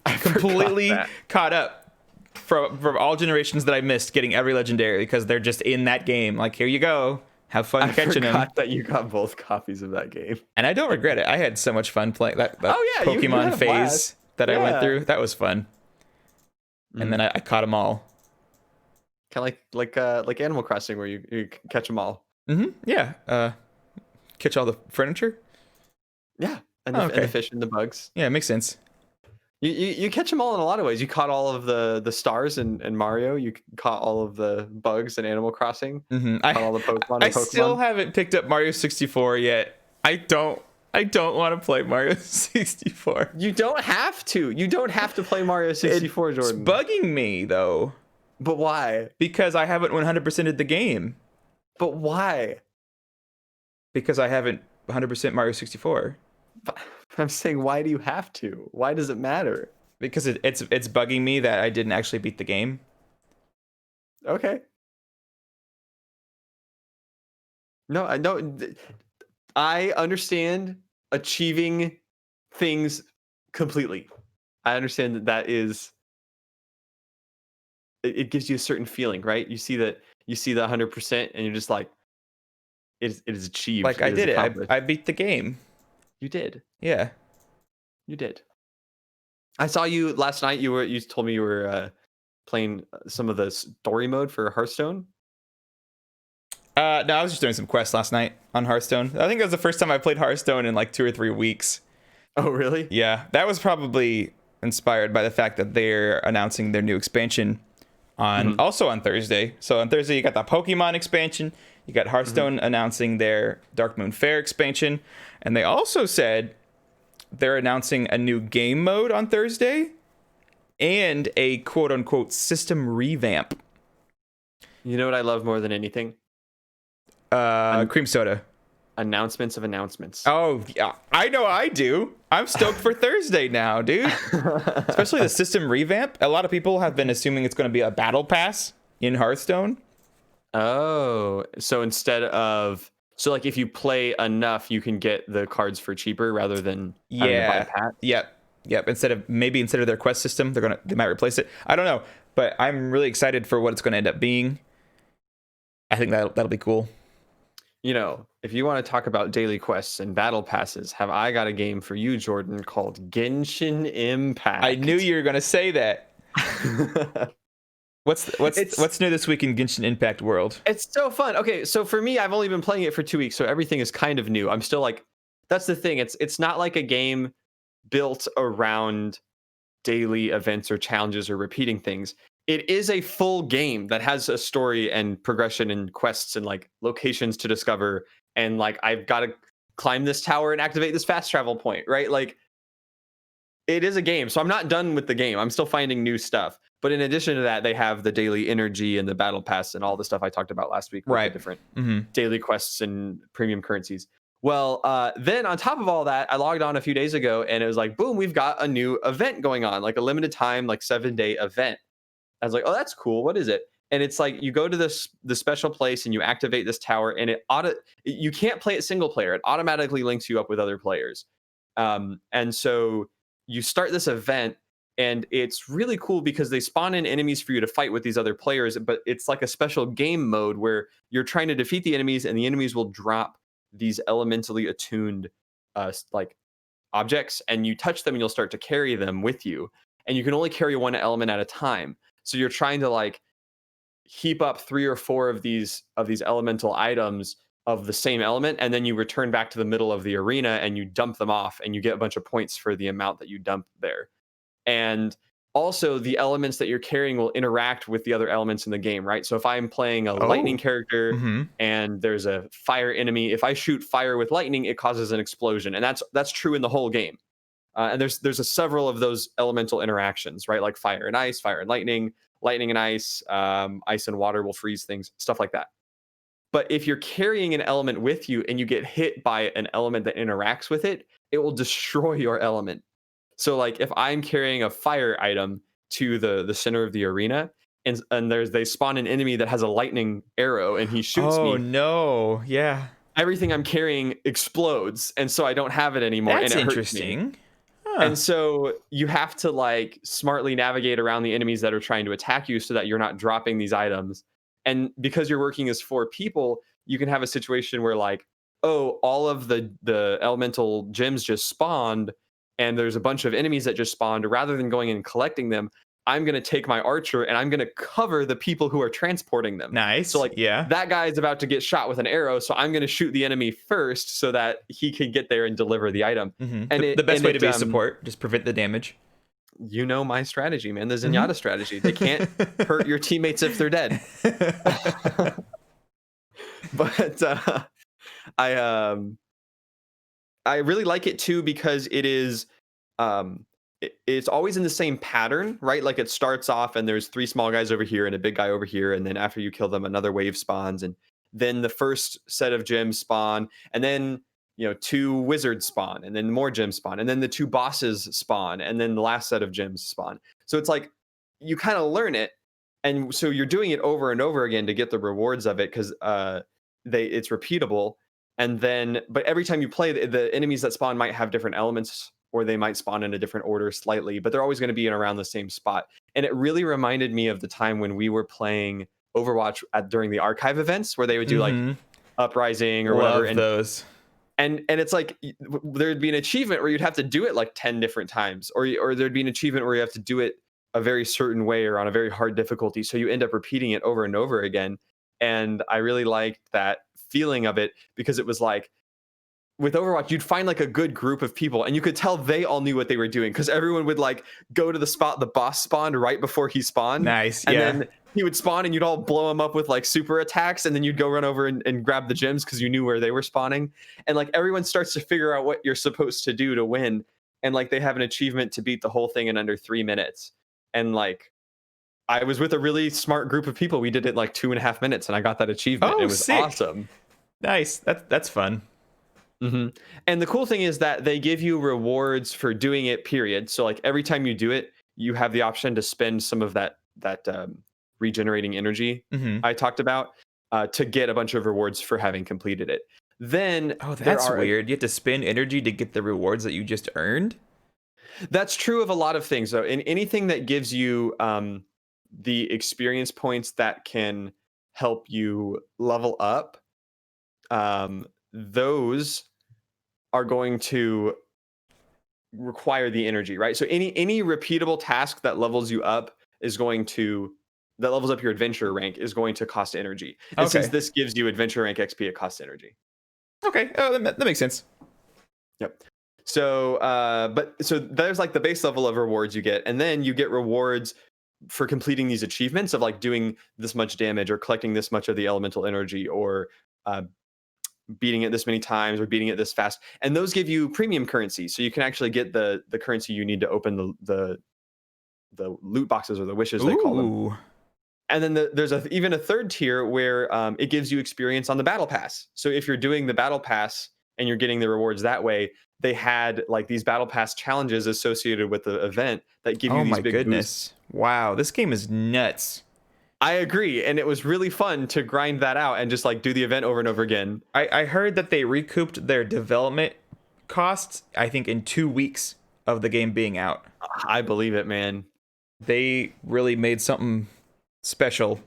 completely caught up from all generations that I missed, getting every legendary because they're just in that game. Like, here you go. Have fun catching them. I forgot that you got both copies of that game. And I don't regret it. I had so much fun playing that Pokemon phase that I went through. That was fun. And then I caught them all. Kind of like Animal Crossing where you catch them all. Yeah. Catch all the furniture? Yeah. And the fish and the bugs. Yeah, it makes sense. You catch them all in a lot of ways. You caught all of the stars in Mario. You caught all of the bugs in Animal Crossing. Caught all the Pokemon. I still haven't picked up Mario 64 yet. I don't want to play Mario 64. You don't have to. You don't have to play Mario 64, Jordan. It's bugging me though. But why? Because I haven't 100%ed the game. But why? Because I haven't 100% Mario 64. I'm saying, why do you have to? Why does it matter? Because it's bugging me that I didn't actually beat the game. Okay. No, I understand achieving things completely. I understand that is. It gives you a certain feeling, right? You see the 100%, and you're just like, it is achieved. Like I did it. I beat the game. You did. Yeah. You did. I saw you last night. You told me you were playing some of the story mode for Hearthstone. No, I was just doing some quests last night on Hearthstone. I think that was the first time I played Hearthstone in like 2 or 3 weeks. Oh, really? Yeah. That was probably inspired by the fact that they're announcing their new expansion also on Thursday. So on Thursday, you got the Pokemon expansion. You got Hearthstone announcing their Dark Moon Fair expansion. And they also said they're announcing a new game mode on Thursday. and a quote unquote system revamp. You know what I love more than anything? Cream soda. Announcements of announcements. Oh, yeah. I know I do. I'm stoked for Thursday now, dude. Especially the system revamp. A lot of people have been assuming it's going to be a battle pass in Hearthstone. Oh, so like if you play enough, you can get the cards for cheaper rather than having to buy packs? Yep. Instead of their quest system, they might replace it. I don't know, but I'm really excited for what it's going to end up being. I think that'll be cool. You know, if you want to talk about daily quests and battle passes, have I got a game for you, Jordan, called Genshin Impact. I knew you were going to say that. What's new this week in Genshin Impact world? It's so fun. Okay, so for me, I've only been playing it for 2 weeks, so everything is kind of new. I'm still like, that's the thing. It's not like a game built around daily events or challenges or repeating things. It is a full game that has a story and progression and quests and like locations to discover. And like, I've got to climb this tower and activate this fast travel point, right? Like, it is a game. So I'm not done with the game. I'm still finding new stuff. But in addition to that, they have the daily energy and the battle pass and all the stuff I talked about last week. Right. The different daily quests and premium currencies. Well, then on top of all that, I logged on a few days ago and it was like, boom, we've got a new event going on, like a limited time, like 7-day event. I was like, oh, that's cool. What is it? And it's like you go to the special place and you activate this tower, and you can't play it single player. It automatically links you up with other players. And so you start this event, and it's really cool because they spawn in enemies for you to fight with these other players. But it's like a special game mode where you're trying to defeat the enemies, and the enemies will drop these elementally attuned like objects, and you touch them and you'll start to carry them with you. And you can only carry one element at a time. So you're trying to like heap up 3 or 4 of these elemental items of the same element, and then you return back to the middle of the arena and you dump them off, and you get a bunch of points for the amount that you dump there. And also the elements that you're carrying will interact with the other elements in the game, right? So if I'm playing a lightning character and there's a fire enemy, if I shoot fire with lightning, it causes an explosion, and that's true in the whole game. And there's several of those elemental interactions, right? Like fire and ice, fire and lightning, lightning and ice, ice and water will freeze things, stuff like that. But if you're carrying an element with you and you get hit by an element that interacts with it, it will destroy your element. So like if I'm carrying a fire item to the center of the arena, and they spawn an enemy that has a lightning arrow and he shoots me. Oh no, yeah. Everything I'm carrying explodes, and so I don't have it anymore. That's and it interesting. Hurts me. And so you have to like smartly navigate around the enemies that are trying to attack you so that you're not dropping these items. And because you're working as 4 people, you can have a situation where like, oh, all of the elemental gems just spawned and there's a bunch of enemies that just spawned. Rather than going and collecting them, I'm going to take my archer and I'm going to cover the people who are transporting them. Nice. So like, that guy is about to get shot with an arrow, so I'm going to shoot the enemy first so that he can get there and deliver the item. And the best way to be support, just prevent the damage. You know my strategy, man. The Zenyatta strategy. They can't hurt your teammates if they're dead. But I really like it too because it is it's always in the same pattern, right? Like it starts off and there's 3 small guys over here and a big guy over here, and then after you kill them, another wave spawns, and then the first set of gems spawn, and then 2 wizards spawn, and then more gems spawn, and then the 2 bosses spawn, and then the last set of gems spawn. So it's like you kind of learn it, and so you're doing it over and over again to get the rewards of it because it's repeatable. And then, but every time you play, the enemies that spawn might have different elements, or they might spawn in a different order slightly, but they're always going to be in around the same spot. And it really reminded me of the time when we were playing Overwatch during the archive events, where they would do like Uprising or whatever. And those. And it's like there'd be an achievement where you'd have to do it like 10 different times, or there'd be an achievement where you have to do it a very certain way or on a very hard difficulty. So you end up repeating it over and over again. And I really liked that feeling of it because it was like, with Overwatch, you'd find like a good group of people and you could tell they all knew what they were doing because everyone would like go to the spot the boss spawned right before he spawned. Nice. And then he would spawn and you'd all blow him up with like super attacks, and then you'd go run over and grab the gems because you knew where they were spawning. And like everyone starts to figure out what you're supposed to do to win. And like they have an achievement to beat the whole thing in under 3 minutes. and like I was with a really smart group of people. We did it like 2.5 minutes, and I got that achievement. It was sick. Awesome. Nice. That's fun. Mm-hmm. And the cool thing is that they give you rewards for doing it, period. So like every time you do it, you have the option to spend some of that regenerating energy I talked about to get a bunch of rewards for having completed it. Then that's weird. You have to spend energy to get the rewards that you just earned? That's true of a lot of things, though. In anything that gives you the experience points that can help you level up, those are going to require the energy, right? So any repeatable task that levels you up that levels up your adventure rank is going to cost energy. And since this gives you adventure rank XP, it costs energy. Okay. Oh, that makes sense. Yep. So, so there's like the base level of rewards you get, and then you get rewards for completing these achievements of like doing this much damage or collecting this much of the elemental energy or beating it this many times or beating it this fast. And those give you premium currency. So you can actually get the currency you need to open the loot boxes or the wishes they call them. And then there's even a third tier where it gives you experience on the battle pass. So if you're doing the battle pass and you're getting the rewards that way, they had like these battle pass challenges associated with the event that give you these big boosts. Wow, this game is nuts. I agree, and it was really fun to grind that out and just like do the event over and over again. I heard that they recouped their development costs, I think, in 2 weeks of the game being out. I believe it, man. They really made something special.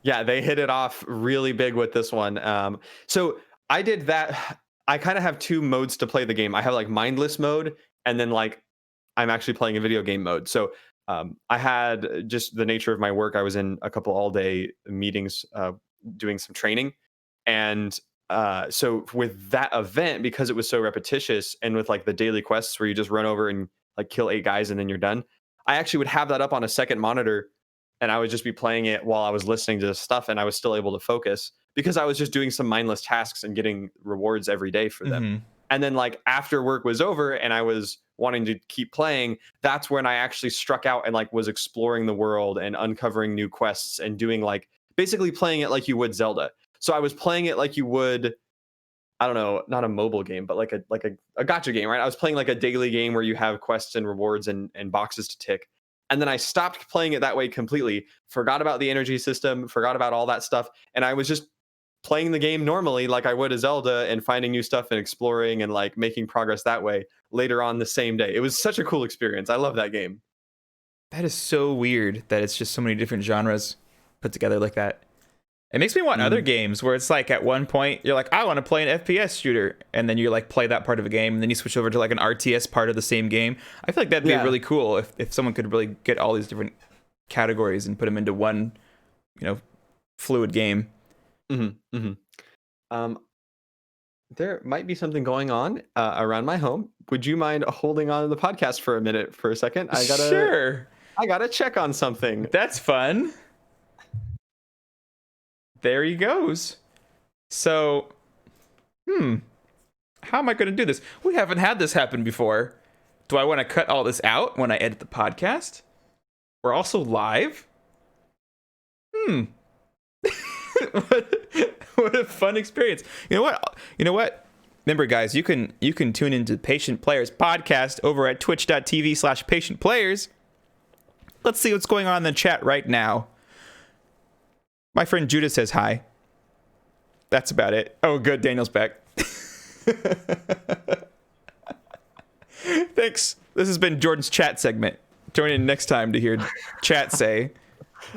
Yeah, they hit it off really big with this one. So I did that. I kind of have 2 modes to play the game. I have like mindless mode, and then like I'm actually playing a video game mode. So I had just the nature of my work. I was in a couple all day meetings doing some training. And so with that event, because it was so repetitious and with like the daily quests where you just run over and like kill 8 guys and then you're done, I actually would have that up on a second monitor and I would just be playing it while I was listening to stuff, and I was still able to focus because I was just doing some mindless tasks and getting rewards every day for them. And then like after work was over and I was wanting to keep playing, that's when I actually struck out and like was exploring the world and uncovering new quests and doing like basically playing it like you would Zelda. So I was playing it like you would, I don't know, not a mobile game, but like a gacha game, right? I was playing like a daily game where you have quests and rewards and boxes to tick. And then I stopped playing it that way completely, forgot about the energy system, forgot about all that stuff. And I was just playing the game normally like I would a Zelda and finding new stuff and exploring and like making progress that way later on the same day. It was such a cool experience. I love that game. That is so weird that it's just so many different genres put together like that. It makes me want other games where it's like at one point you're like, I want to play an FPS shooter, and then you like play that part of a game and then you switch over to like an RTS part of the same game. I feel like that'd be really cool if someone could really get all these different categories and put them into one, fluid game. There might be something going on around my home. Would you mind holding on to the podcast for a second? Sure. I gotta check on something. That's fun. There he goes. So, how am I going to do this? We haven't had this happen before. Do I want to cut all this out when I edit the podcast? We're also live. What a fun experience. You know what? Remember, guys, you can tune into Patient Players podcast over at twitch.tv/patientplayers. Let's see what's going on in the chat right now. My friend Judah says hi. That's about it. Oh, good. Daniel's back. Thanks. This has been Jordan's chat segment. Join in next time to hear chat say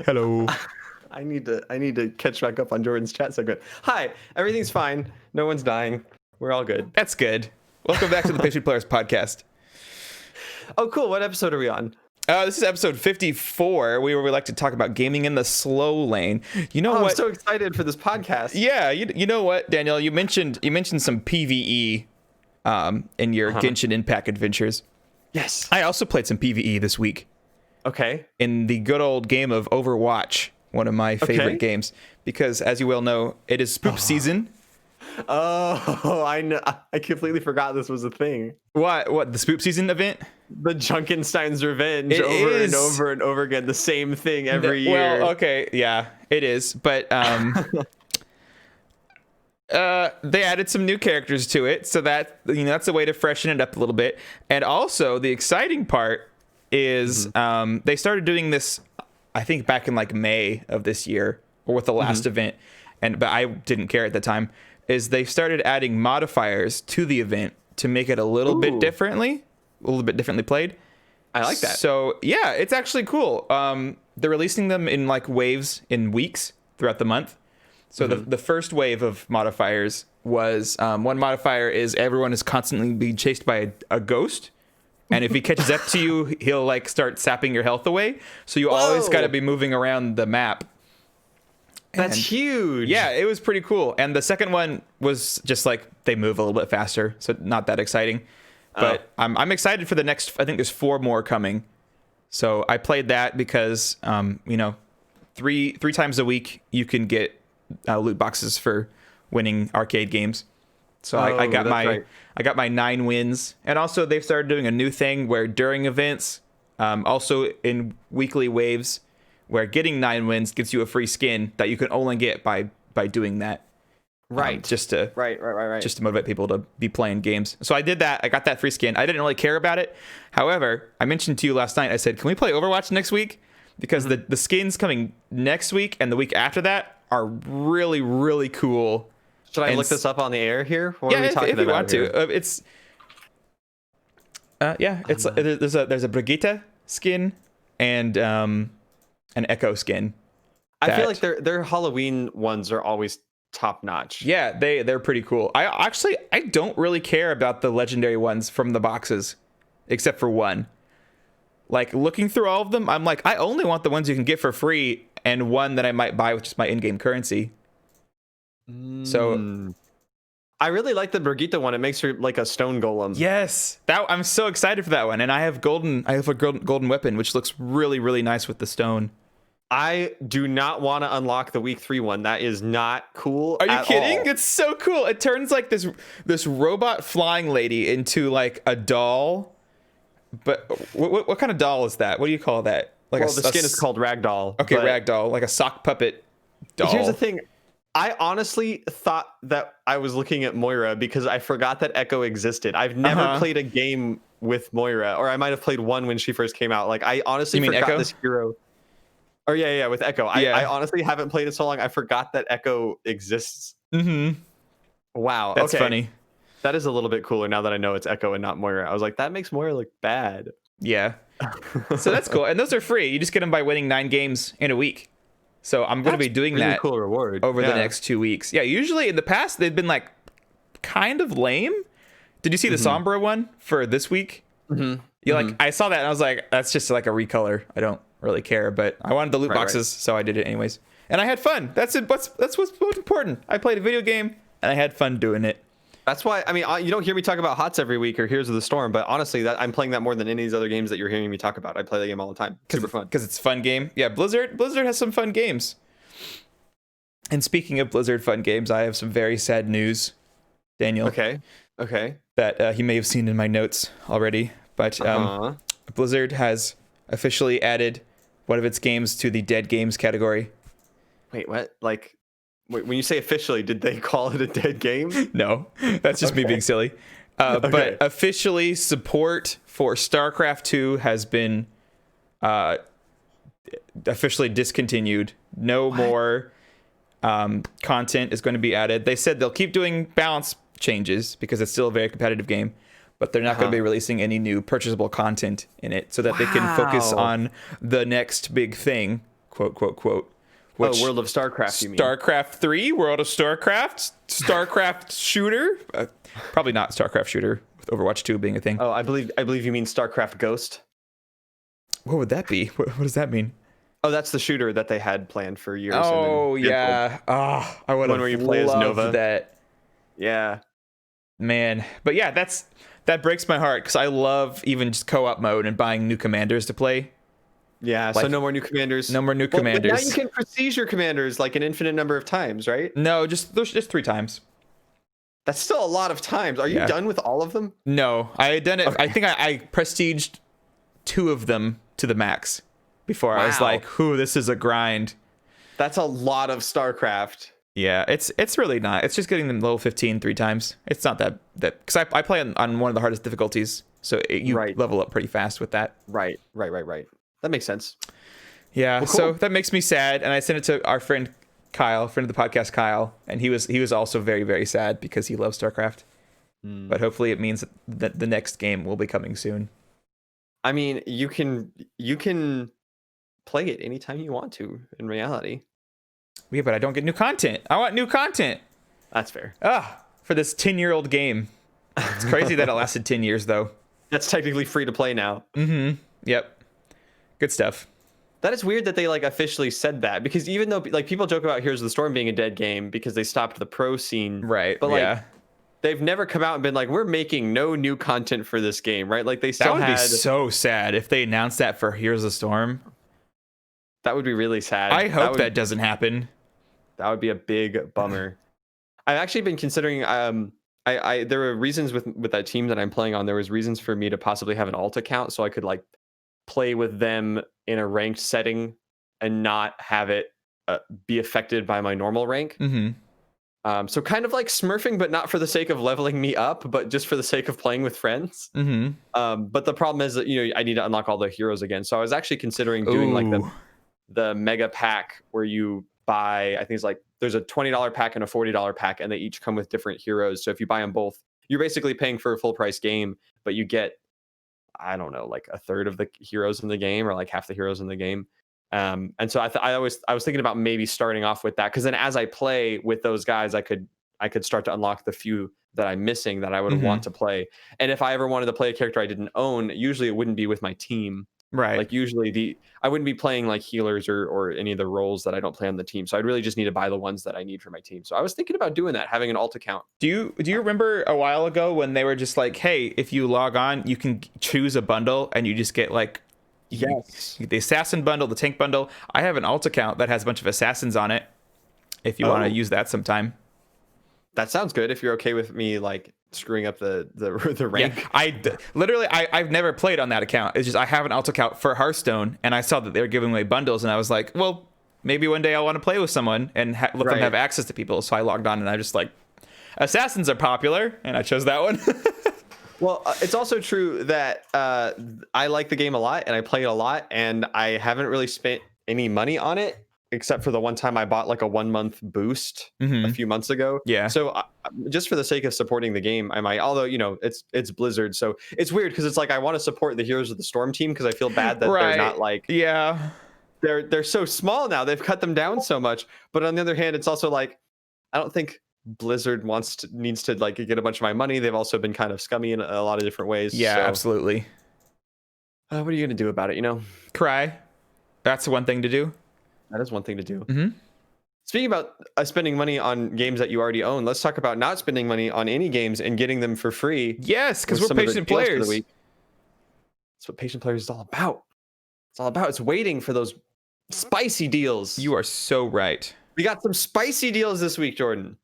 hello. I need to catch back up on Jordan's chat segment. Hi, everything's fine. No one's dying. We're all good. That's good. Welcome back to the Patient Players podcast. Oh, cool. What episode are we on? This is episode 54, where we like to talk about gaming in the slow lane. You know what? I'm so excited for this podcast. Yeah, you know what, Daniel? You mentioned some PvE in your Genshin Impact adventures. Yes. I also played some PvE this week. Okay. In the good old game of Overwatch, one of my favorite games, because as you well know, it is spoop season. Oh, I know. I completely forgot this was a thing. What the spoop season event? the Junkenstein's Revenge and over and over again. The same thing every year. Well, okay, yeah, it is. But they added some new characters to it, so that that's a way to freshen it up a little bit. And also, the exciting part is they started doing this, I think, back in like May of this year, or with the last event, but I didn't care at the time. Is they started adding modifiers to the event to make it a little bit differently played. I like that. So yeah, it's actually cool. They're releasing them in like waves in weeks throughout the month. So the first wave of modifiers was one modifier is everyone is constantly being chased by a ghost. And if he catches up to you, he'll like start sapping your health away. So you always got to be moving around the map. That's huge. Yeah, it was pretty cool. And the second one was just like they move a little bit faster. So not that exciting. But I'm excited for the next. I think there's 4 more coming. So I played that because, three times a week you can get loot boxes for winning arcade games. So I got my 9 wins. And also they've started doing a new thing where during events, also in weekly waves, where getting 9 wins gives you a free skin that you can only get by doing that. Right. Just to right. Just to motivate people to be playing games. So I did that. I got that free skin. I didn't really care about it. However, I mentioned to you last night, I said, can we play Overwatch next week? Because the skins coming next week and the week after that are really, really cool. Should I look this up on the air here? What are we talking if you about want here? to. There's a Brigitte skin and an Echo skin. I feel like their Halloween ones are always top notch. Yeah, they're pretty cool. I don't really care about the legendary ones from the boxes, except for one. Like looking through all of them, I'm like, I only want the ones you can get for free and one that I might buy with just my in-game currency. So I really like the Brigitte one. It makes her like a stone golem. Yes, I'm so excited for that one. And I have a golden weapon, which looks really, really nice with the stone. I do not want to unlock the week 3 one. That is not cool. Are you kidding? All. It's so cool. It turns like this robot flying lady into like a doll. But what kind of doll is that? What do you call that? Like the skin is called ragdoll. Okay, ragdoll, like a sock puppet doll. Here's the thing. I honestly thought that I was looking at Moira because I forgot that Echo existed. I've never played a game with Moira, or I might have played one when she first came out. Like I honestly forgot Echo? this hero. Or yeah, with Echo. I honestly haven't played it so long. I forgot that Echo exists. Wow. That's funny. That is a little bit cooler now that I know it's Echo and not Moira. I was like, that makes Moira look bad. Yeah. So that's cool. And those are free. You just get them by winning 9 games in a week. So I'm going to be doing really that cool reward over the next 2 weeks. Yeah, usually in the past, they've been like kind of lame. Did you see the Sombra one for this week? I saw that and I was like, that's just like a recolor. I don't really care, but I wanted the loot boxes, so I did it anyways. And I had fun. That's it. That's what's most important. I played a video game and I had fun doing it. That's why, I mean, you don't hear me talk about HOTS every week or Heroes of the Storm, but honestly, I'm playing that more than any of these other games that you're hearing me talk about. I play the game all the time. Super fun. Because it's a fun game. Yeah, Blizzard has some fun games. And speaking of Blizzard fun games, I have some very sad news, Daniel. Okay. That he may have seen in my notes already. But Blizzard has officially added one of its games to the dead games category. Wait, what? When you say officially, did they call it a dead game? No, that's just me being silly. But officially, support for StarCraft 2 has been officially discontinued. No more content is going to be added. They said they'll keep doing balance changes because it's still a very competitive game, but they're not going to be releasing any new purchasable content in it so that they can focus on the next big thing, quote, quote, quote. World of StarCraft, you mean? StarCraft 3, World of StarCraft, StarCraft Shooter. Probably not StarCraft Shooter, with Overwatch 2 being a thing. Oh, I believe you mean StarCraft Ghost. What would that be? What does that mean? Oh, that's the shooter that they had planned for years. Oh, yeah. Oh, I would have where you play as Nova. That. Yeah. Man. But yeah, that breaks my heart because I love even just co-op mode and buying new commanders to play. Yeah, so no more new commanders. No more new commanders. But now you can prestige your commanders like an infinite number of times, right? No, there's just 3 times. That's still a lot of times. Are you done with all of them? No, I had done it. Okay. I think I prestiged 2 of them to the max before I was like, "Ooh, this is a grind." That's a lot of StarCraft. Yeah, it's really not. It's just getting them level 15 3 times. It's not that because I play on one of the hardest difficulties, so you level up pretty fast with that. Right. That makes sense. Yeah, well, cool. So that makes me sad, and I sent it to our friend Kyle, friend of the podcast, Kyle, and he was also very, very sad because he loves StarCraft. But hopefully it means that the next game will be coming soon. I mean, you can play it anytime you want to in reality. Yeah, but I don't get new content. I want new content. That's fair. For this 10-year-old game. It's crazy that it lasted 10 years, though. That's technically free to play now. Mm-hmm. Yep. Good stuff. That is weird that they like officially said that, because even though like people joke about Heroes of the Storm being a dead game because they stopped the pro scene, right? But like they've never come out and been like, we're making no new content for this game, right? Like they still be so sad if they announced that for Heroes of the Storm. That would be really sad. I hope that doesn't happen. That would be a big bummer. I've actually been considering. There were reasons with that team that I'm playing on. There was reasons for me to possibly have an alt account so I could like play with them in a ranked setting and not have it be affected by my normal rank. Mm-hmm. So kind of like smurfing, but not for the sake of leveling me up, but just for the sake of playing with friends. Mm-hmm. But the problem is that I need to unlock all the heroes again. So I was actually considering doing like the mega pack where you buy, I think it's like there's a $20 pack and a $40 pack, and they each come with different heroes. So if you buy them both, you're basically paying for a full price game, but you get, I don't know, like a third of the heroes in the game or like half the heroes in the game. And so I was thinking about maybe starting off with that, because then as I play with those guys, I could start to unlock the few that I'm missing that I would want to play. And if I ever wanted to play a character I didn't own, usually it wouldn't be with my team. Right. Like usually I wouldn't be playing like healers or any of the roles that I don't play on the team. So I'd really just need to buy the ones that I need for my team. So I was thinking about doing that, having an alt account. Do you remember a while ago when they were just like, hey, if you log on, you can choose a bundle and you just get like the assassin bundle, the tank bundle. I have an alt account that has a bunch of assassins on it. If you want to use that sometime. That sounds good. If you're okay with me like screwing up the rank. Yeah, I've never played on that account. It's just I have an alt account for Hearthstone, and I saw that they were giving away bundles, and I was like, well, maybe one day I'll want to play with someone and let them have access to people. So I logged on, and I just like, assassins are popular, and I chose that one. Well, it's also true that I like the game a lot, and I play it a lot, and I haven't really spent any money on it, except for the one time I bought like a 1 month boost a few months ago. Yeah. So just for the sake of supporting the game, I might, although, it's Blizzard. So it's weird because it's like, I want to support the Heroes of the Storm team because I feel bad that they're not like, they're so small now. They've cut them down so much. But on the other hand, it's also like, I don't think Blizzard needs to like get a bunch of my money. They've also been kind of scummy in a lot of different ways. Yeah, so, absolutely. What are you going to do about it? Cry. That's one thing to do. That is one thing to do. Mm-hmm. Speaking about spending money on games that you already own, let's talk about not spending money on any games and getting them for free. Yes, because we're patient players. That's what patient players is all about. It's all about. It's waiting for those spicy deals. You are so right. We got some spicy deals this week, Jordan.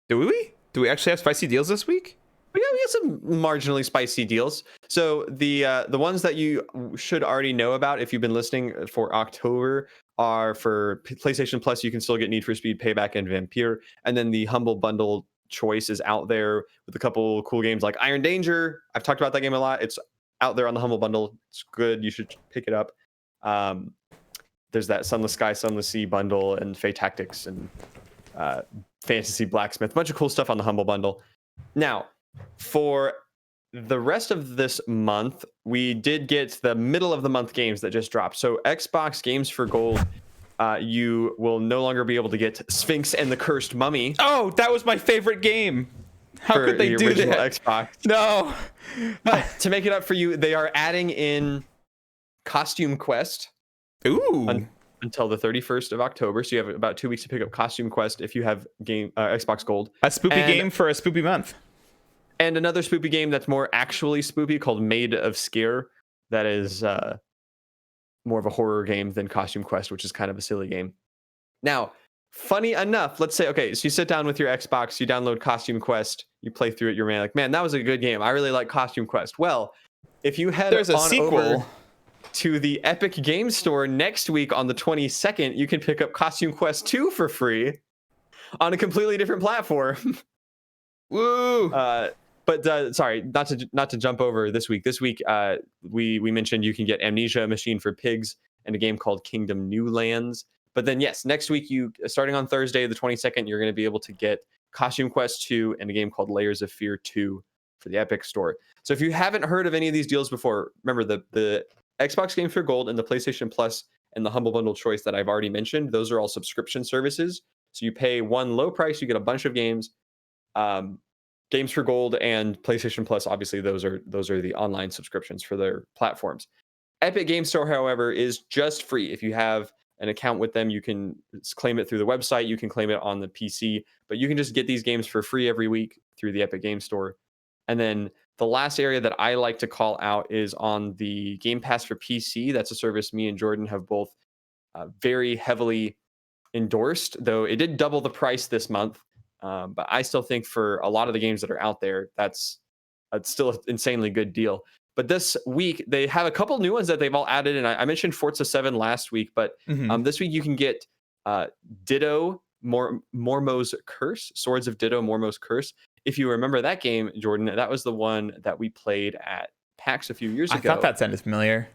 Do we? Do we actually have spicy deals this week? We got some marginally spicy deals. So the ones that you should already know about if you've been listening for October are for PlayStation Plus. You can still get Need for Speed Payback and Vampire, and then the Humble Bundle choice is out there with a couple cool games like Iron Danger. I've talked about that game a lot. It's out there on the Humble Bundle. It's good. You should pick it up. There's that Sunless Sky, Sunless Sea bundle and Fate Tactics and Fantasy Blacksmith. A bunch of cool stuff on the Humble Bundle. Now, for the rest of this month, we did get the middle of the month games that just dropped. So Xbox Games for Gold, you will no longer be able to get Sphinx and the Cursed Mummy. Oh, that was my favorite game. How could they do that? Xbox. No. But to make it up for you, they are adding in Costume Quest. Ooh. Until the 31st of October. So you have about 2 weeks to pick up Costume Quest if you have Xbox Gold. A spoopy game for a spoopy month. And another spoopy game that's more actually spoopy called Made of Scare. That is more of a horror game than Costume Quest, which is kind of a silly game. Now, funny enough, let's say, okay, so you sit down with your Xbox, you download Costume Quest, you play through it, you're like, man, that was a good game. I really like Costume Quest. Well, if you head There's a on sequel over to the Epic Game Store next week on the 22nd, you can pick up Costume Quest 2 for free on a completely different platform. Woo! But sorry, not to jump over this week. This week, we mentioned you can get Amnesia: A Machine for Pigs and a game called Kingdom New Lands. But then, yes, next week, starting on Thursday, the 22nd, you're going to be able to get Costume Quest 2 and a game called Layers of Fear 2 for the Epic Store. So if you haven't heard of any of these deals before, remember the Xbox Games for Gold and the PlayStation Plus and the Humble Bundle Choice that I've already mentioned, those are all subscription services. So you pay one low price, you get a bunch of games. Games for Gold and PlayStation Plus, obviously, those are the online subscriptions for their platforms. Epic Game Store, however, is just free. If you have an account with them, you can claim it through the website. You can claim it on the PC, but you can just get these games for free every week through the Epic Game Store. And then the last area that I like to call out is on the Game Pass for PC. That's a service me and Jordan have both very heavily endorsed, though it did double the price this month. But I still think for a lot of the games that are out there, that's still an insanely good deal. But this week, they have a couple new ones that they've all added. And I mentioned Forza 7 last week, but this week you can get Ditto Mormo's Curse, Swords of Ditto Mormo's Curse. If you remember that game, Jordan, that was the one that we played at PAX a few years ago. I thought that sounded familiar.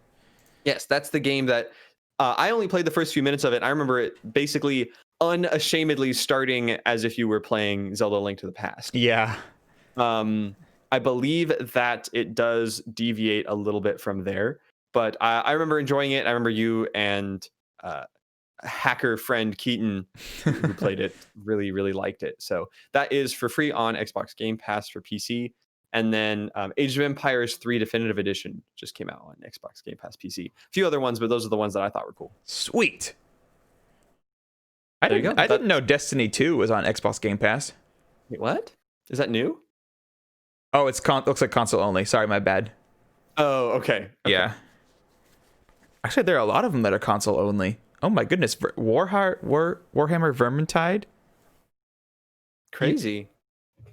Yes, that's the game that I only played the first few minutes of it. I remember it basically unashamedly starting as if you were playing Zelda: Link to the Past. Yeah. I believe that it does deviate a little bit from there, but I remember enjoying it. I remember you and hacker friend Keaton, who played it, really, really liked it. So that is for free on Xbox Game Pass for PC. And then Age of Empires 3 Definitive Edition just came out on Xbox Game Pass PC. A few other ones, but those are the ones that I thought were cool. Sweet. I didn't know Destiny 2 was on Xbox Game Pass. Wait, what? Is that new? Oh, looks like console only. Sorry, my bad. Oh, okay. Yeah. Actually, there are a lot of them that are console only. Oh my goodness. Warhammer Vermintide. Crazy.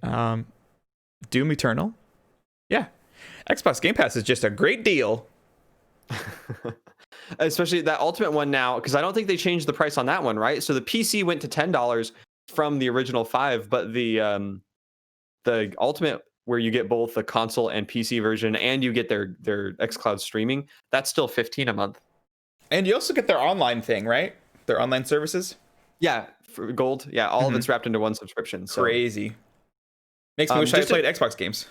Doom Eternal. Yeah. Xbox Game Pass is just a great deal. Especially that Ultimate one now, because I don't think they changed the price on that one, right? So the PC went to $10 from the original $5, but the Ultimate, where you get both the console and PC version, and you get their xCloud streaming, that's still $15 a month. And you also get their online thing, right? Their online services. Yeah, for Gold. Yeah, all of it's wrapped into one subscription. So. Crazy. Makes me wish I played Xbox games.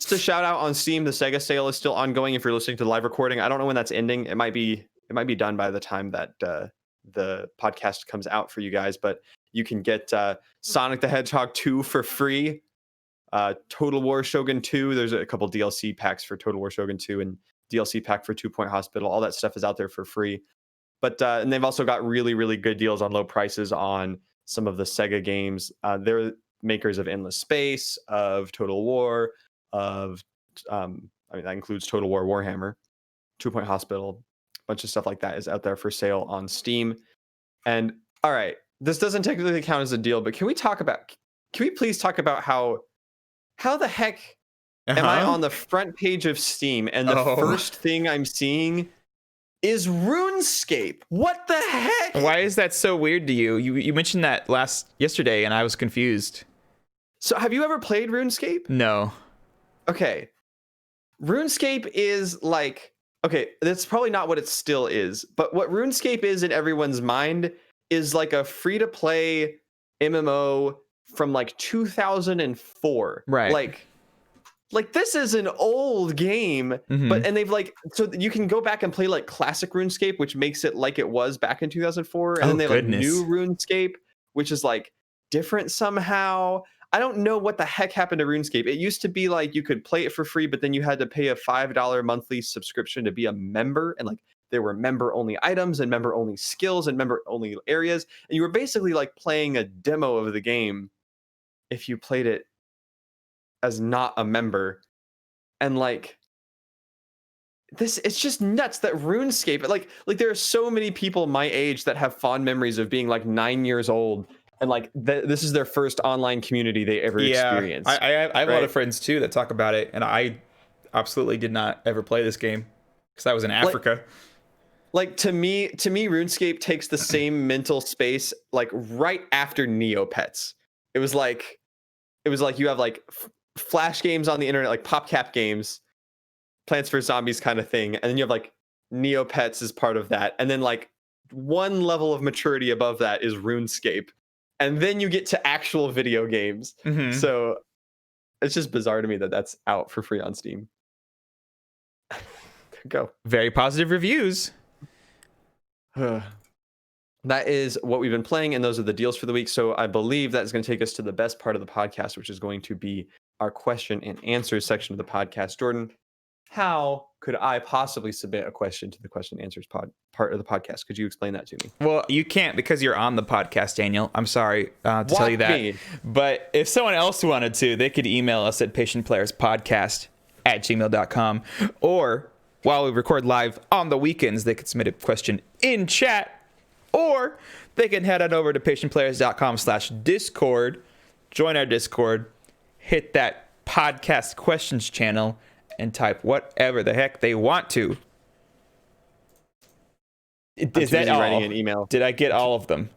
Just a shout out on Steam. The Sega sale is still ongoing. If you're listening to the live recording, I don't know when that's ending. It might be done by the time that the podcast comes out for you guys. But you can get Sonic the Hedgehog 2 for free. Total War Shogun 2. There's a couple DLC packs for Total War Shogun 2 and DLC pack for 2 Point Hospital. All that stuff is out there for free. But and they've also got really, really good deals on low prices on some of the Sega games. They're makers of Endless Space, of Total War, of that includes Total War Warhammer, 2 Point Hospital, a bunch of stuff like that is out there for sale on Steam. And all right, this doesn't technically count as a deal, but can we please talk about how the heck am I on the front page of Steam and the first thing I'm seeing is RuneScape? What the heck? Why is that so weird to you? You mentioned that yesterday and I was confused. So have you ever played RuneScape? No. Okay. RuneScape is that's probably not what it still is, but what RuneScape is in everyone's mind is like a free-to-play MMO from 2004. Right. Like this is an old game, but they've so you can go back and play classic RuneScape, which makes it like it was back in 2004, and then they have new RuneScape, which is different somehow. I don't know what the heck happened to RuneScape. It used to be you could play it for free, but then you had to pay a $5 monthly subscription to be a member, and there were member-only items and member-only skills and member-only areas, and you were basically playing a demo of the game if you played it as not a member. And it's just nuts that RuneScape, like there are so many people my age that have fond memories of being like 9 years old, and like this is their first online community they ever experienced. I have a lot of friends too that talk about it, and I absolutely did not ever play this game because I was in Africa. Like to me, RuneScape takes the same mental space like right after Neopets. It was like you have like flash games on the internet, like PopCap games, Plants vs Zombies kind of thing, and then you have like Neopets as part of that, and then like one level of maturity above that is RuneScape, and then you get to actual video games. Mm-hmm. So it's just bizarre to me that that's out for free on Steam. Go. Very positive reviews. That is what we've been playing, and those are the deals for the week. So I believe that is going to take us to the best part of the podcast, which is going to be our question and answers section of the podcast. Jordan, how could I possibly submit a question to the question and answers part of the podcast? Could you explain that to me? Well, you can't because you're on the podcast, Daniel. I'm sorry to tell you that. But if someone else wanted to, they could email us at patientplayerspodcast@gmail.com, or while we record live on the weekends, they could submit a question in chat, or they can head on over to patientplayers.com/discord, join our Discord, hit that podcast questions channel, and type whatever the heck they want to. Is that all? Writing an email. Did I get all of them?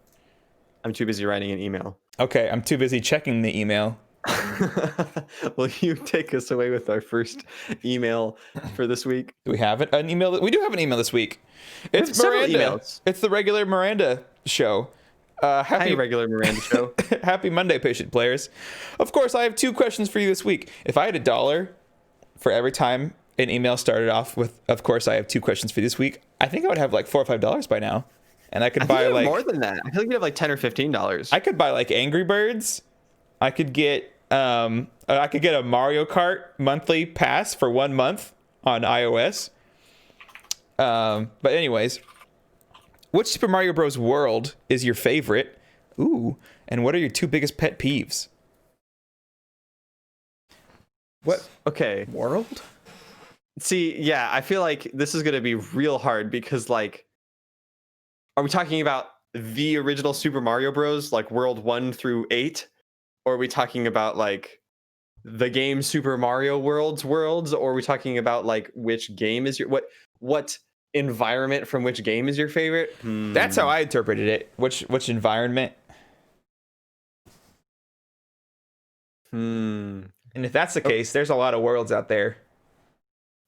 I'm too busy writing an email. Okay, I'm too busy checking the email. Will you take us away with our first email for this week? Do we have an email? We do have an email this week. It's Miranda. Emails. It's the regular Miranda show. Happy regular Miranda show. Happy Monday, patient players. Of course, I have 2 questions for you this week. If I had $1 for every time an email started off with, of course, I have 2 questions for you this week, I think I would have like $4 or $5 by now. And I could buy like more than that. I feel like you have like $10 or $15. I could buy like Angry Birds. I could get a Mario Kart monthly pass for 1 month on iOS. But anyways, which Super Mario Bros. World is your favorite? Ooh, and what are your 2 biggest pet peeves? What? Okay. World? See, yeah, I feel like this is going to be real hard because, like, are we talking about the original Super Mario Bros., like World 1 through 8? Or are we talking about, like, the game Super Mario Worlds, or are we talking about, like, which game is your... What environment from which game is your favorite? That's how I interpreted it. Which environment? And if that's the case, there's a lot of worlds out there.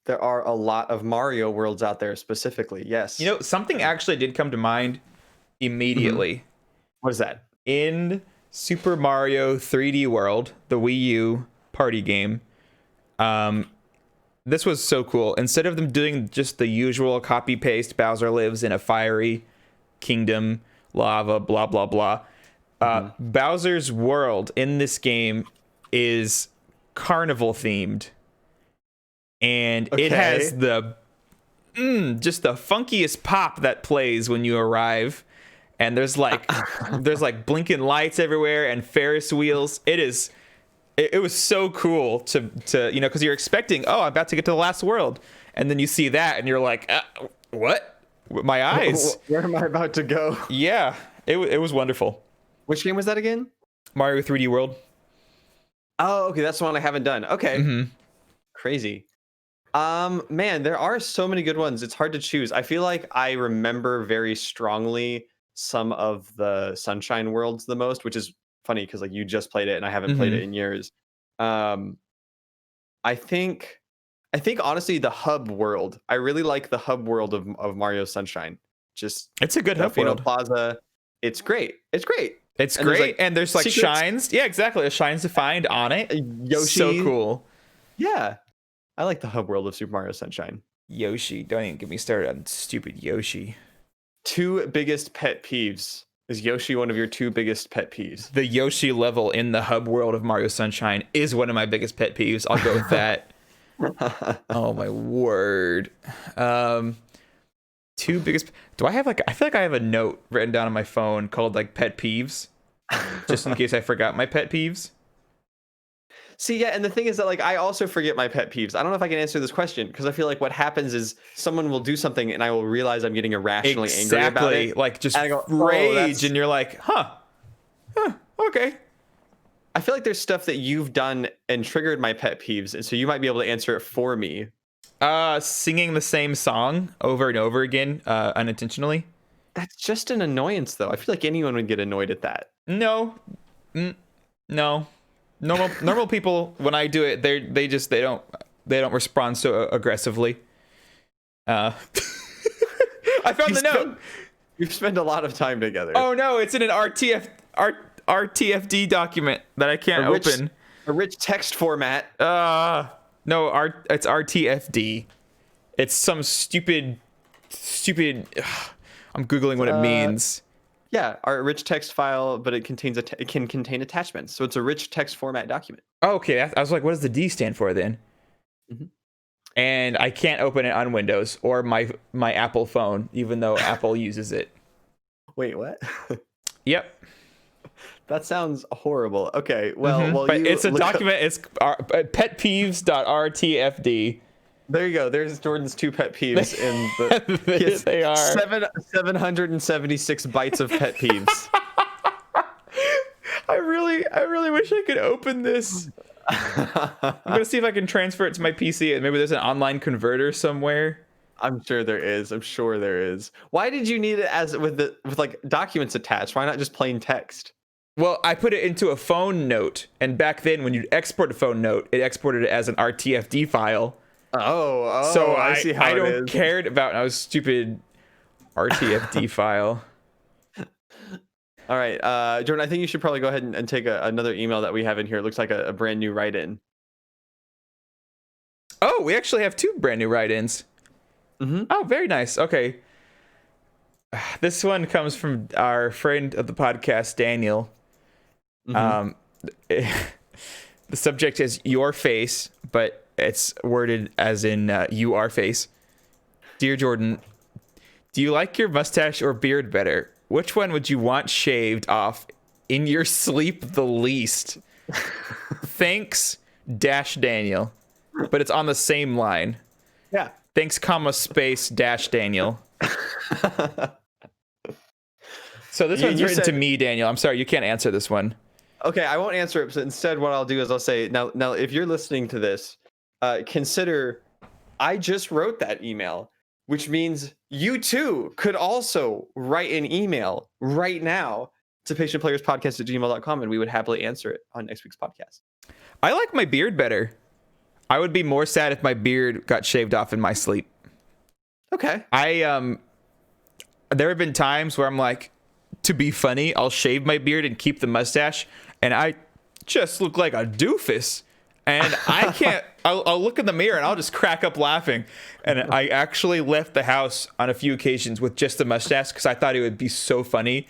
There are a lot of Mario worlds out there specifically, yes. You know, something actually did come to mind immediately. Mm-hmm. What is that? In Super Mario 3D World, the Wii U party game, this was so cool. Instead of them doing just the usual copy-paste, Bowser lives in a fiery kingdom, lava, blah, blah, blah. Bowser's world in this game is carnival themed. And it has the just the funkiest pop that plays when you arrive. And there's like blinking lights everywhere and Ferris wheels. It was so cool to you know, because you're expecting, oh, I'm about to get to the last world, and then you see that and you're like, what? My eyes. Where am I about to go? Yeah, it was wonderful. Which game was that again? Mario 3D World. Oh, okay, that's the one I haven't done. Okay. Mm-hmm. Crazy. Man, there are so many good ones. It's hard to choose. I feel like I remember very strongly some of the Sunshine worlds the most, which is funny because like you just played it and I haven't played it in years. I think honestly the hub world. I really like the hub world of Mario Sunshine. Just it's a good hub world. Plaza. It's great. It's great. It's and great. And there's like secrets. Shines. Yeah, exactly. There's shines to find on it. Yoshi. So cool. Yeah. I like the hub world of Super Mario Sunshine. Yoshi. Don't even get me started on stupid Yoshi. 2 biggest pet peeves. Is Yoshi one of your 2 biggest pet peeves? The Yoshi level in the hub world of Mario Sunshine is one of my biggest pet peeves. I'll go with that. Oh my word. 2 biggest... I feel like I have a note written down on my phone called like pet peeves. Just in case I forgot my pet peeves. See, yeah, and the thing is that like I also forget my pet peeves. I don't know if I can answer this question because I feel like what happens is someone will do something and I will realize I'm getting irrationally angry about it. Like just and I go, rage, and you're like, huh, okay. I feel like there's stuff that you've done and triggered my pet peeves, and so you might be able to answer it for me. Singing the same song over and over again, unintentionally. That's just an annoyance, though. I feel like anyone would get annoyed at that. No. Normal people, when I do it, they don't respond so aggressively. I found the note. You've spent a lot of time together. Oh no, it's in an RTFD document that I can't open. A rich text format. No, it's RTFD. It's some stupid. I'm googling what it means. Yeah, our rich text file, but it contains it can contain attachments, so it's a rich text format document. Oh, okay, I was like, what does the D stand for then? Mm-hmm. And I can't open it on Windows or my Apple phone, even though Apple uses it. Wait, what? Yep. That sounds horrible. Okay, well, but it's a document. It's petpeeves.rtfd. There you go. There's Jordan's 2 pet peeves in the they are 776 bytes of pet peeves. I really wish I could open this. I'm gonna see if I can transfer it to my PC. Maybe there's an online converter somewhere. I'm sure there is. Why did you need it with like documents attached? Why not just plain text? Well, I put it into a phone note, and back then when you'd export a phone note, it exported it as an RTFD file. Oh, so I see how I don't cared about a stupid RTFD file. All right, Jordan, I think you should probably go ahead and take another email that we have in here. It looks like a brand new write-in. Oh, we actually have 2 brand new write-ins. Mm-hmm. Oh, very nice. Okay. This one comes from our friend of the podcast, Daniel. Mm-hmm. The subject is your face, but it's worded as in you are face. Dear Jordan, do you like your mustache or beard better? Which one would you want shaved off in your sleep the least? Thanks, Daniel. But it's on the same line. Yeah. Thanks, space Daniel. So this one's written to me, Daniel. I'm sorry, you can't answer this one. Okay, I won't answer it. So instead, what I'll do is I'll say, now, if you're listening to this, consider I just wrote that email, which means you too could also write an email right now to patientplayerspodcast@gmail.com, and we would happily answer it on next week's podcast. I like my beard better. I would be more sad if my beard got shaved off in my sleep. Okay. There have been times where I'm like, to be funny, I'll shave my beard and keep the mustache, and I just look like a doofus. And I can't, I'll look in the mirror and I'll just crack up laughing. And I actually left the house on a few occasions with just a mustache because I thought it would be so funny.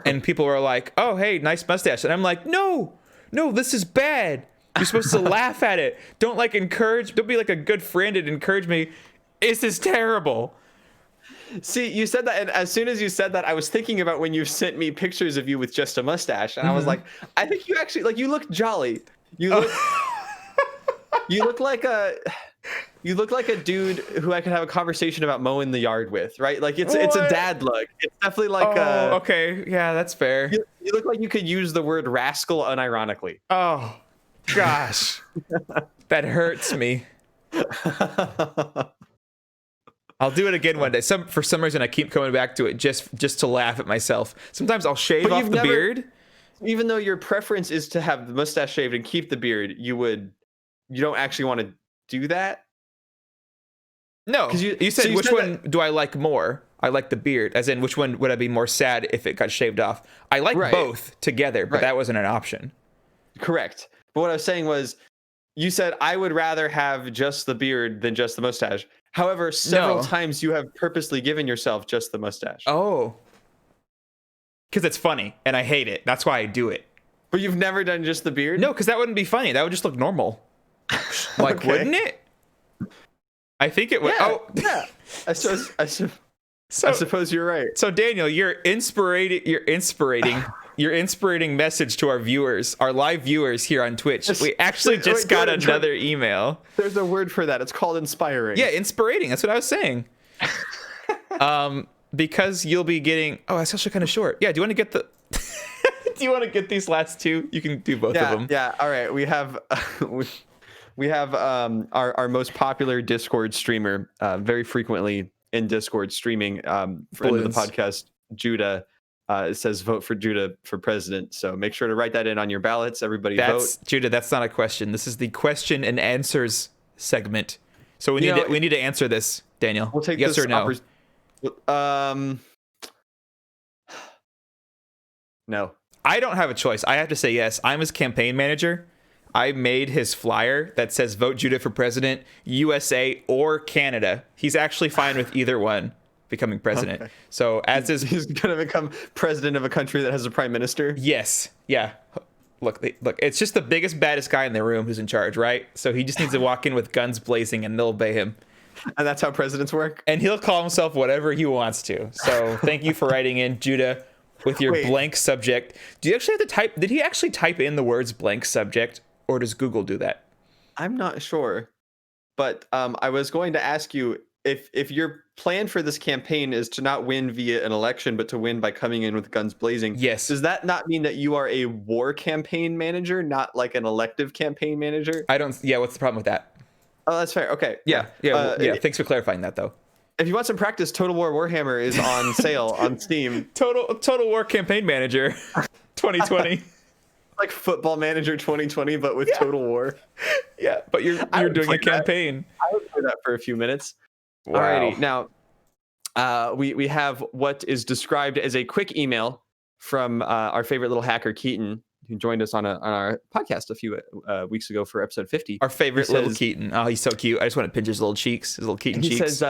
And people were like, oh, hey, nice mustache. And I'm like, no, this is bad. You're supposed to laugh at it. Don't be like a good friend and encourage me. This is terrible. See, you said that, and as soon as you said that, I was thinking about when you sent me pictures of you with just a mustache. And I was like, I think you actually, like, you look jolly. You look... You look like a dude who I could have a conversation about mowing the yard with, right? Like it's a dad look. It's definitely like okay, yeah, that's fair. You look like you could use the word rascal unironically. Oh gosh. That hurts me. I'll do it again one day. For some reason I keep coming back to it just to laugh at myself. Sometimes I'll shave off the beard. Even though your preference is to have the mustache shaved and keep the beard, you don't actually want to do that? No, because you said which one do I like more? I like the beard, as in which one would I be more sad if it got shaved off? I like both together, but that wasn't an option. Correct. But what I was saying was, you said I would rather have just the beard than just the mustache. However, several times you have purposely given yourself just the mustache. Oh. Because it's funny, and I hate it. That's why I do it. But you've never done just the beard? No, because that wouldn't be funny. That would just look normal. Like, okay. Wouldn't it? I think it would. Yeah, yeah. I suppose you're right. So Daniel, you're inspirating your inspirating message to our viewers, our live viewers here on Twitch. We actually just got another email. There's a word for that. It's called inspiring. Yeah, inspirating. That's what I was saying. Because you'll be getting. Oh, that's actually kind of short. Yeah. Do you want to get the? Do you want to get these last two? You can do both of them. Yeah. All right. We have our most popular Discord streamer, very frequently in Discord streaming, friend of the podcast, Judah. It says vote for Judah for president. So make sure to write that in on your ballots. Everybody vote. Judah, that's not a question. This is the question and answers segment. So we need to answer this, Daniel. We'll take yes this or no. No. I don't have a choice. I have to say yes. I'm his campaign manager. I made his flyer that says vote Judah for president, USA or Canada. He's actually fine with either one becoming president. Okay. So he's going to become president of a country that has a prime minister. Yes. Yeah. Look, it's just the biggest, baddest guy in the room who's in charge, right? So he just needs to walk in with guns blazing and they'll obey him. And that's how presidents work? And he'll call himself whatever he wants to. So thank you for writing in, Judah, with your blank subject. Do you actually have to type? Did he actually type in the words blank subject, or does Google do that? I'm not sure. But I was going to ask you, if your plan for this campaign is to not win via an election, but to win by coming in with guns blazing, yes, does that not mean that you are a war campaign manager, not like an elective campaign manager? Yeah, what's the problem with that? Oh, that's fair. Okay. Yeah. Thanks for clarifying that, though. If you want some practice, Total War Warhammer is on sale on Steam. Total War Campaign Manager 2020. Like Football Manager 2020, but with Total War. Yeah, but you're doing a campaign. I would play that for a few minutes. Wow. Alrighty, now we have what is described as a quick email from our favorite little hacker Keaton, who joined us on our podcast a few weeks ago for episode 50. Our favorite little Keaton. Oh, he's so cute. I just want to pinch his little cheeks, his little Keaton cheeks. He says,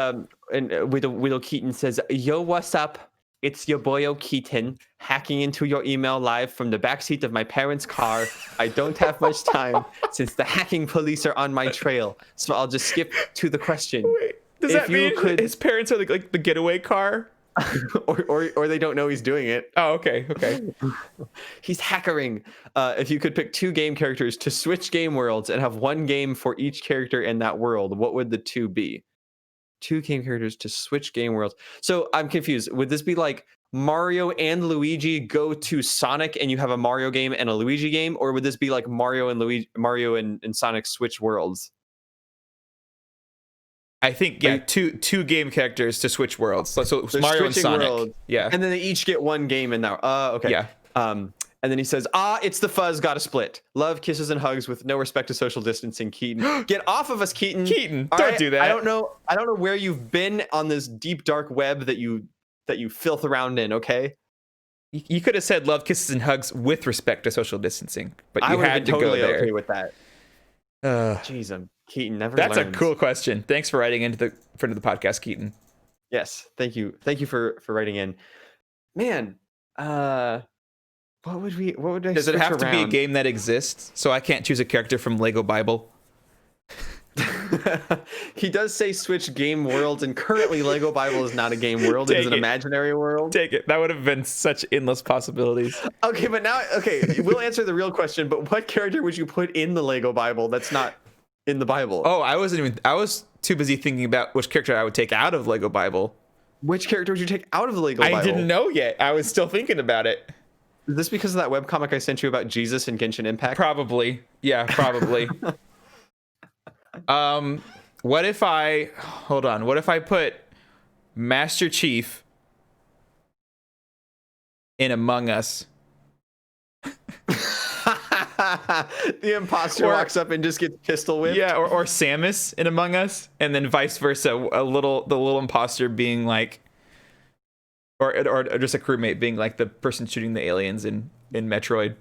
and Widow Keaton says, "Yo, what's up? It's your boyo Keaton, hacking into your email live from the backseat of my parents' car. I don't have much time since the hacking police are on my trail, so I'll just skip to the question." Wait, does that mean his parents are like the getaway car? or they don't know he's doing it. Oh, okay. He's hackering. If you could pick two game characters to switch game worlds and have one game for each character in that world, what would the two be? Two game characters to switch game worlds. So I'm confused. Would this be like Mario and Luigi go to Sonic and you have a Mario game and a Luigi game? Or would this be like Mario and Sonic switch worlds? I think, two game characters to switch worlds. So Mario and Sonic. Worlds, yeah. And then they each get one game in that. Okay. Yeah. And then he says, it's the fuzz, gotta split. Love, kisses, and hugs with no respect to social distancing, Keaton. Get off of us, Keaton. Keaton, don't do that. I don't know where you've been on this deep, dark web that you filth around in, okay? You could have said love, kisses, and hugs with respect to social distancing, but you had to totally go there. Okay with that. Jeez, Keaton never That's learns. A cool question. Thanks for writing into the friend of the podcast, Keaton. Yes, thank you for writing in. Man, what would I Does it have to be a game that exists? So I can't choose a character from Lego Bible? He does say switch game worlds, and currently Lego Bible is not a game world. It is an imaginary world. Take it. That would have been such endless possibilities. Okay, but now, we'll answer the real question, but what character would you put in the Lego Bible that's not in the Bible? Oh, I was too busy thinking about which character I would take out of Lego Bible. Which character would you take out of the Lego Bible? I didn't know yet. I was still thinking about it. Is this because of that webcomic I sent you about Jesus and Genshin Impact? Probably. Yeah, probably. What if I put Master Chief in Among Us? The imposter walks up and just gets pistol whipped. Yeah, or Samus in Among Us, and then vice versa. The little imposter being like, or just a crewmate being like the person shooting the aliens in Metroid.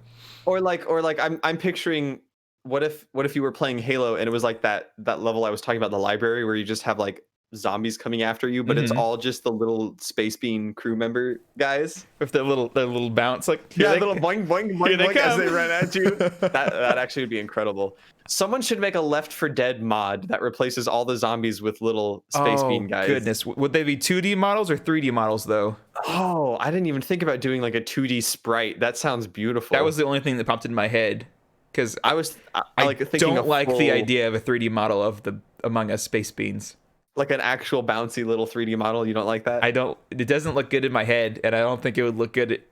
Or like I'm picturing, what if you were playing Halo and it was like that level I was talking about, the library, where you just have like zombies coming after you, but it's all just the little space bean crew member guys with their little bounce, like little boing boing boing boing as they run at you. That actually would be incredible. Someone should make a Left 4 Dead mod that replaces all the zombies with little space bean guys. Goodness, would they be 2D models or 3D models though? Oh, I didn't even think about doing like a 2D sprite. That sounds beautiful. That was the only thing that popped in my head, because I don't like the idea of a 3D model of the Among Us space beans. Like an actual bouncy little 3D model. You don't like that? It doesn't look good in my head, and I don't think it would look good.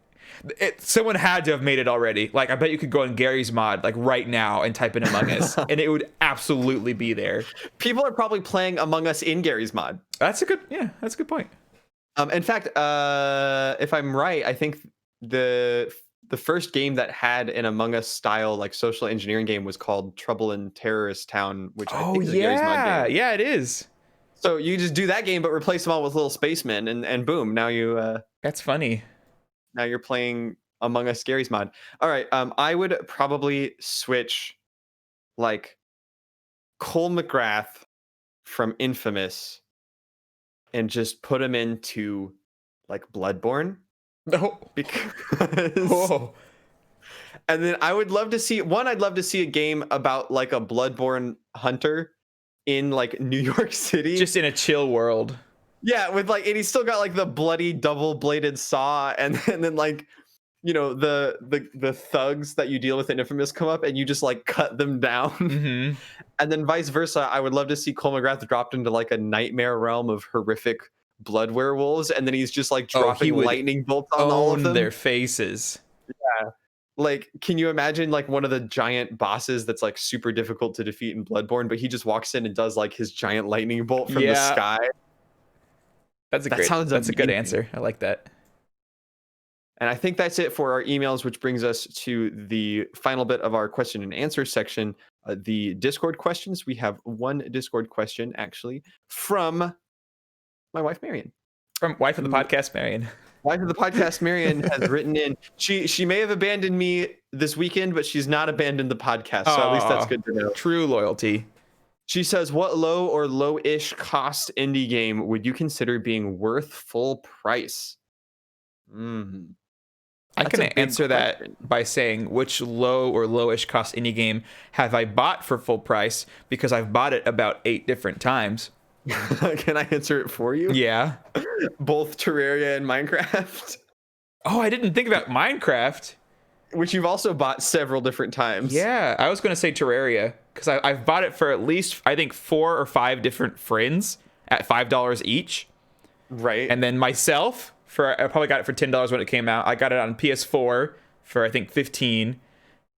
Someone had to have made it already. Like, I bet you could go on Gary's mod like right now and type in Among Us, and it would absolutely be there. People are probably playing Among Us in Gary's mod. That's a good point. In fact, if I'm right, I think the first game that had an Among Us style like social engineering game was called Trouble in Terrorist Town, which I think is a Gary's mod game. Yeah, it is. So you just do that game, but replace them all with little spacemen, and boom, now you. That's funny. Now you're playing Among Us Gary's mod. All right, I would probably switch like Cole McGrath from Infamous and just put him into like Bloodborne. No, because. And then I'd love to see a game about like a Bloodborne hunter in like New York City, just in a chill world. Yeah, with like, and he's still got like the bloody double-bladed saw, and then like, you know, the thugs that you deal with in Infamous come up, and you just like cut them down, and then vice versa. I would love to see Cole McGrath dropped into like a nightmare realm of horrific blood werewolves, and then he's just like dropping lightning bolts on all of them. Their faces. Yeah. Like, can you imagine like one of the giant bosses that's like super difficult to defeat in Bloodborne, but he just walks in and does like his giant lightning bolt from the sky? That's a good answer. I like that. And I think that's it for our emails, which brings us to the final bit of our question and answer section, the Discord questions. We have one Discord question actually from my wife, Marion. From wife of the podcast, Marion. Wife of the podcast, Marion, has written in. She may have abandoned me this weekend, but she's not abandoned the podcast. So at least that's good to know. True loyalty. She says, what low or low-ish cost indie game would you consider being worth full price? I can answer that by saying, which low or low-ish cost indie game have I bought for full price? Because I've bought it about 8 different times. Can I answer it for you? Yeah. Both Terraria and Minecraft. Oh, I didn't think about Minecraft. Which you've also bought several different times. Yeah, I was going to say Terraria, because I've bought it for at least, I think, 4 or 5 different friends at $5 each. Right. And then myself, I probably got it for $10 when it came out. I got it on PS4 for, I think, $15.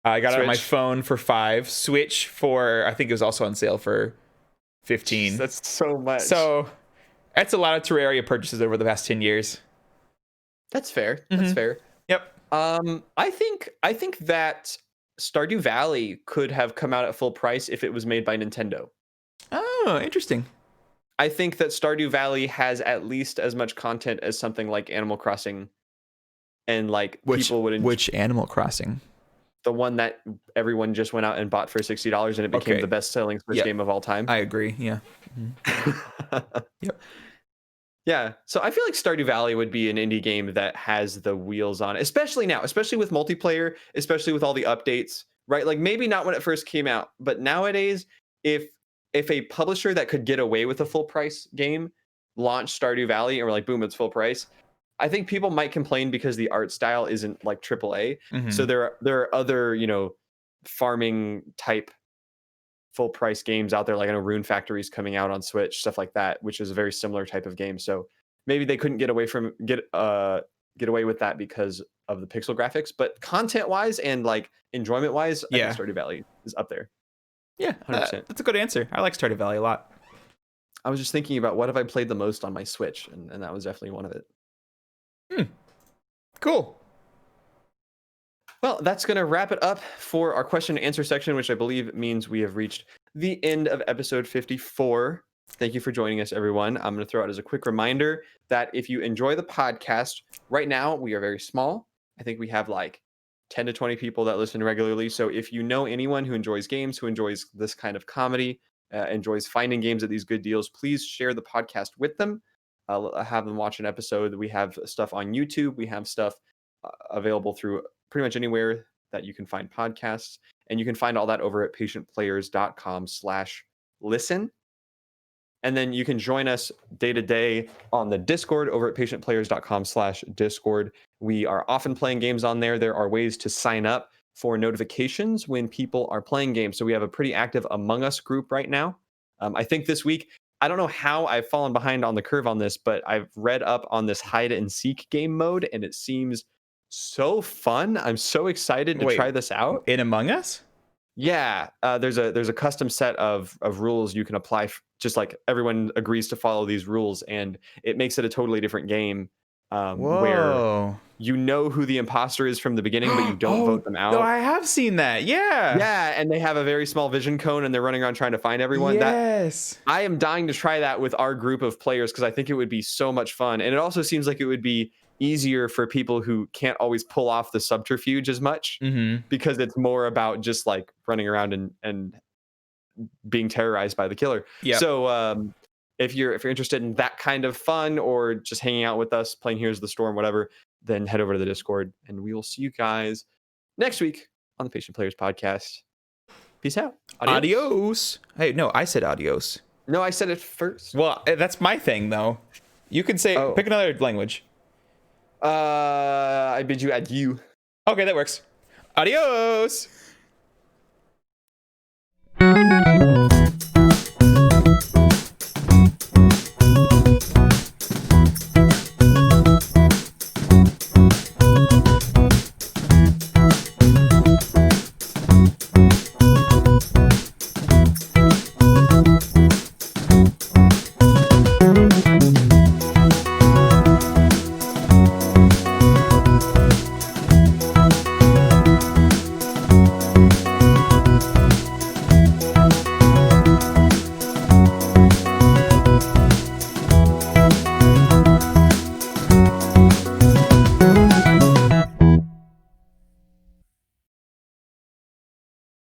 I got it on my phone for $5. Switch for, I think it was also on sale for $15. Jeez, that's so much. So that's a lot of Terraria purchases over the past 10 years. That's fair. That's fair. Yep. I think that Stardew Valley could have come out at full price if it was made by Nintendo. Oh, interesting. I think that Stardew Valley has at least as much content as something like Animal Crossing, and like people would enjoy. Which Animal Crossing? The one that everyone just went out and bought for $60 and it became the best-selling Switch game of all time. I agree. Yeah. Yep. Yeah. So I feel like Stardew Valley would be an indie game that has the wheels on it, especially now, especially with multiplayer, especially with all the updates, right? Like maybe not when it first came out, but nowadays, if a publisher that could get away with a full price game launched Stardew Valley and were like, boom, it's full price, I think people might complain because the art style isn't like AAA. So there are other, farming type full price games out there, like Rune Factory's coming out on Switch, stuff like that, which is a very similar type of game. So maybe they couldn't get away with that because of the pixel graphics, but content wise and like enjoyment wise, I think Stardew Valley is up there. Yeah, 100%. That's a good answer. I like Stardew Valley a lot. I was just thinking about what have I played the most on my Switch, and that was definitely one of it. Cool. Well, that's going to wrap it up for our question and answer section, which I believe means we have reached the end of episode 54. Thank you for joining us, everyone. I'm going to throw out as a quick reminder that if you enjoy the podcast, right now we are very small. I think we have like 10 to 20 people that listen regularly. So if you know anyone who enjoys games, who enjoys this kind of comedy, enjoys finding games at these good deals, please share the podcast with them. Have them watch an episode. We have stuff on YouTube. We have stuff available through pretty much anywhere that you can find podcasts. And you can find all that over at patientplayers.com/listen. And then you can join us day to day on the Discord over at patientplayers.com/Discord. We are often playing games on there. There are ways to sign up for notifications when people are playing games. So we have a pretty active Among Us group right now. I think this week, I don't know how I've fallen behind on the curve on this, but I've read up on this hide and seek game mode, and it seems so fun. I'm so excited to try this out. In Among Us? Yeah, there's a custom set of rules you can apply. Just like everyone agrees to follow these rules, and it makes it a totally different game. Where you know who the imposter is from the beginning, but you don't vote them out. No, I have seen that. Yeah. Yeah, and they have a very small vision cone, and they're running around trying to find everyone. Yes. I am dying to try that with our group of players because I think it would be so much fun. And it also seems like it would be easier for people who can't always pull off the subterfuge as much because it's more about just like running around and being terrorized by the killer. Yep. So if you're interested in that kind of fun or just hanging out with us, playing Here's the Storm, whatever, then head over to the Discord and we will see you guys next week on the Patient Players Podcast. Peace out. Adios. Hey, no, I said adios. No, I said it first. Well, that's my thing, though. You can say, pick another language. I bid you adieu. Okay, that works. Adios.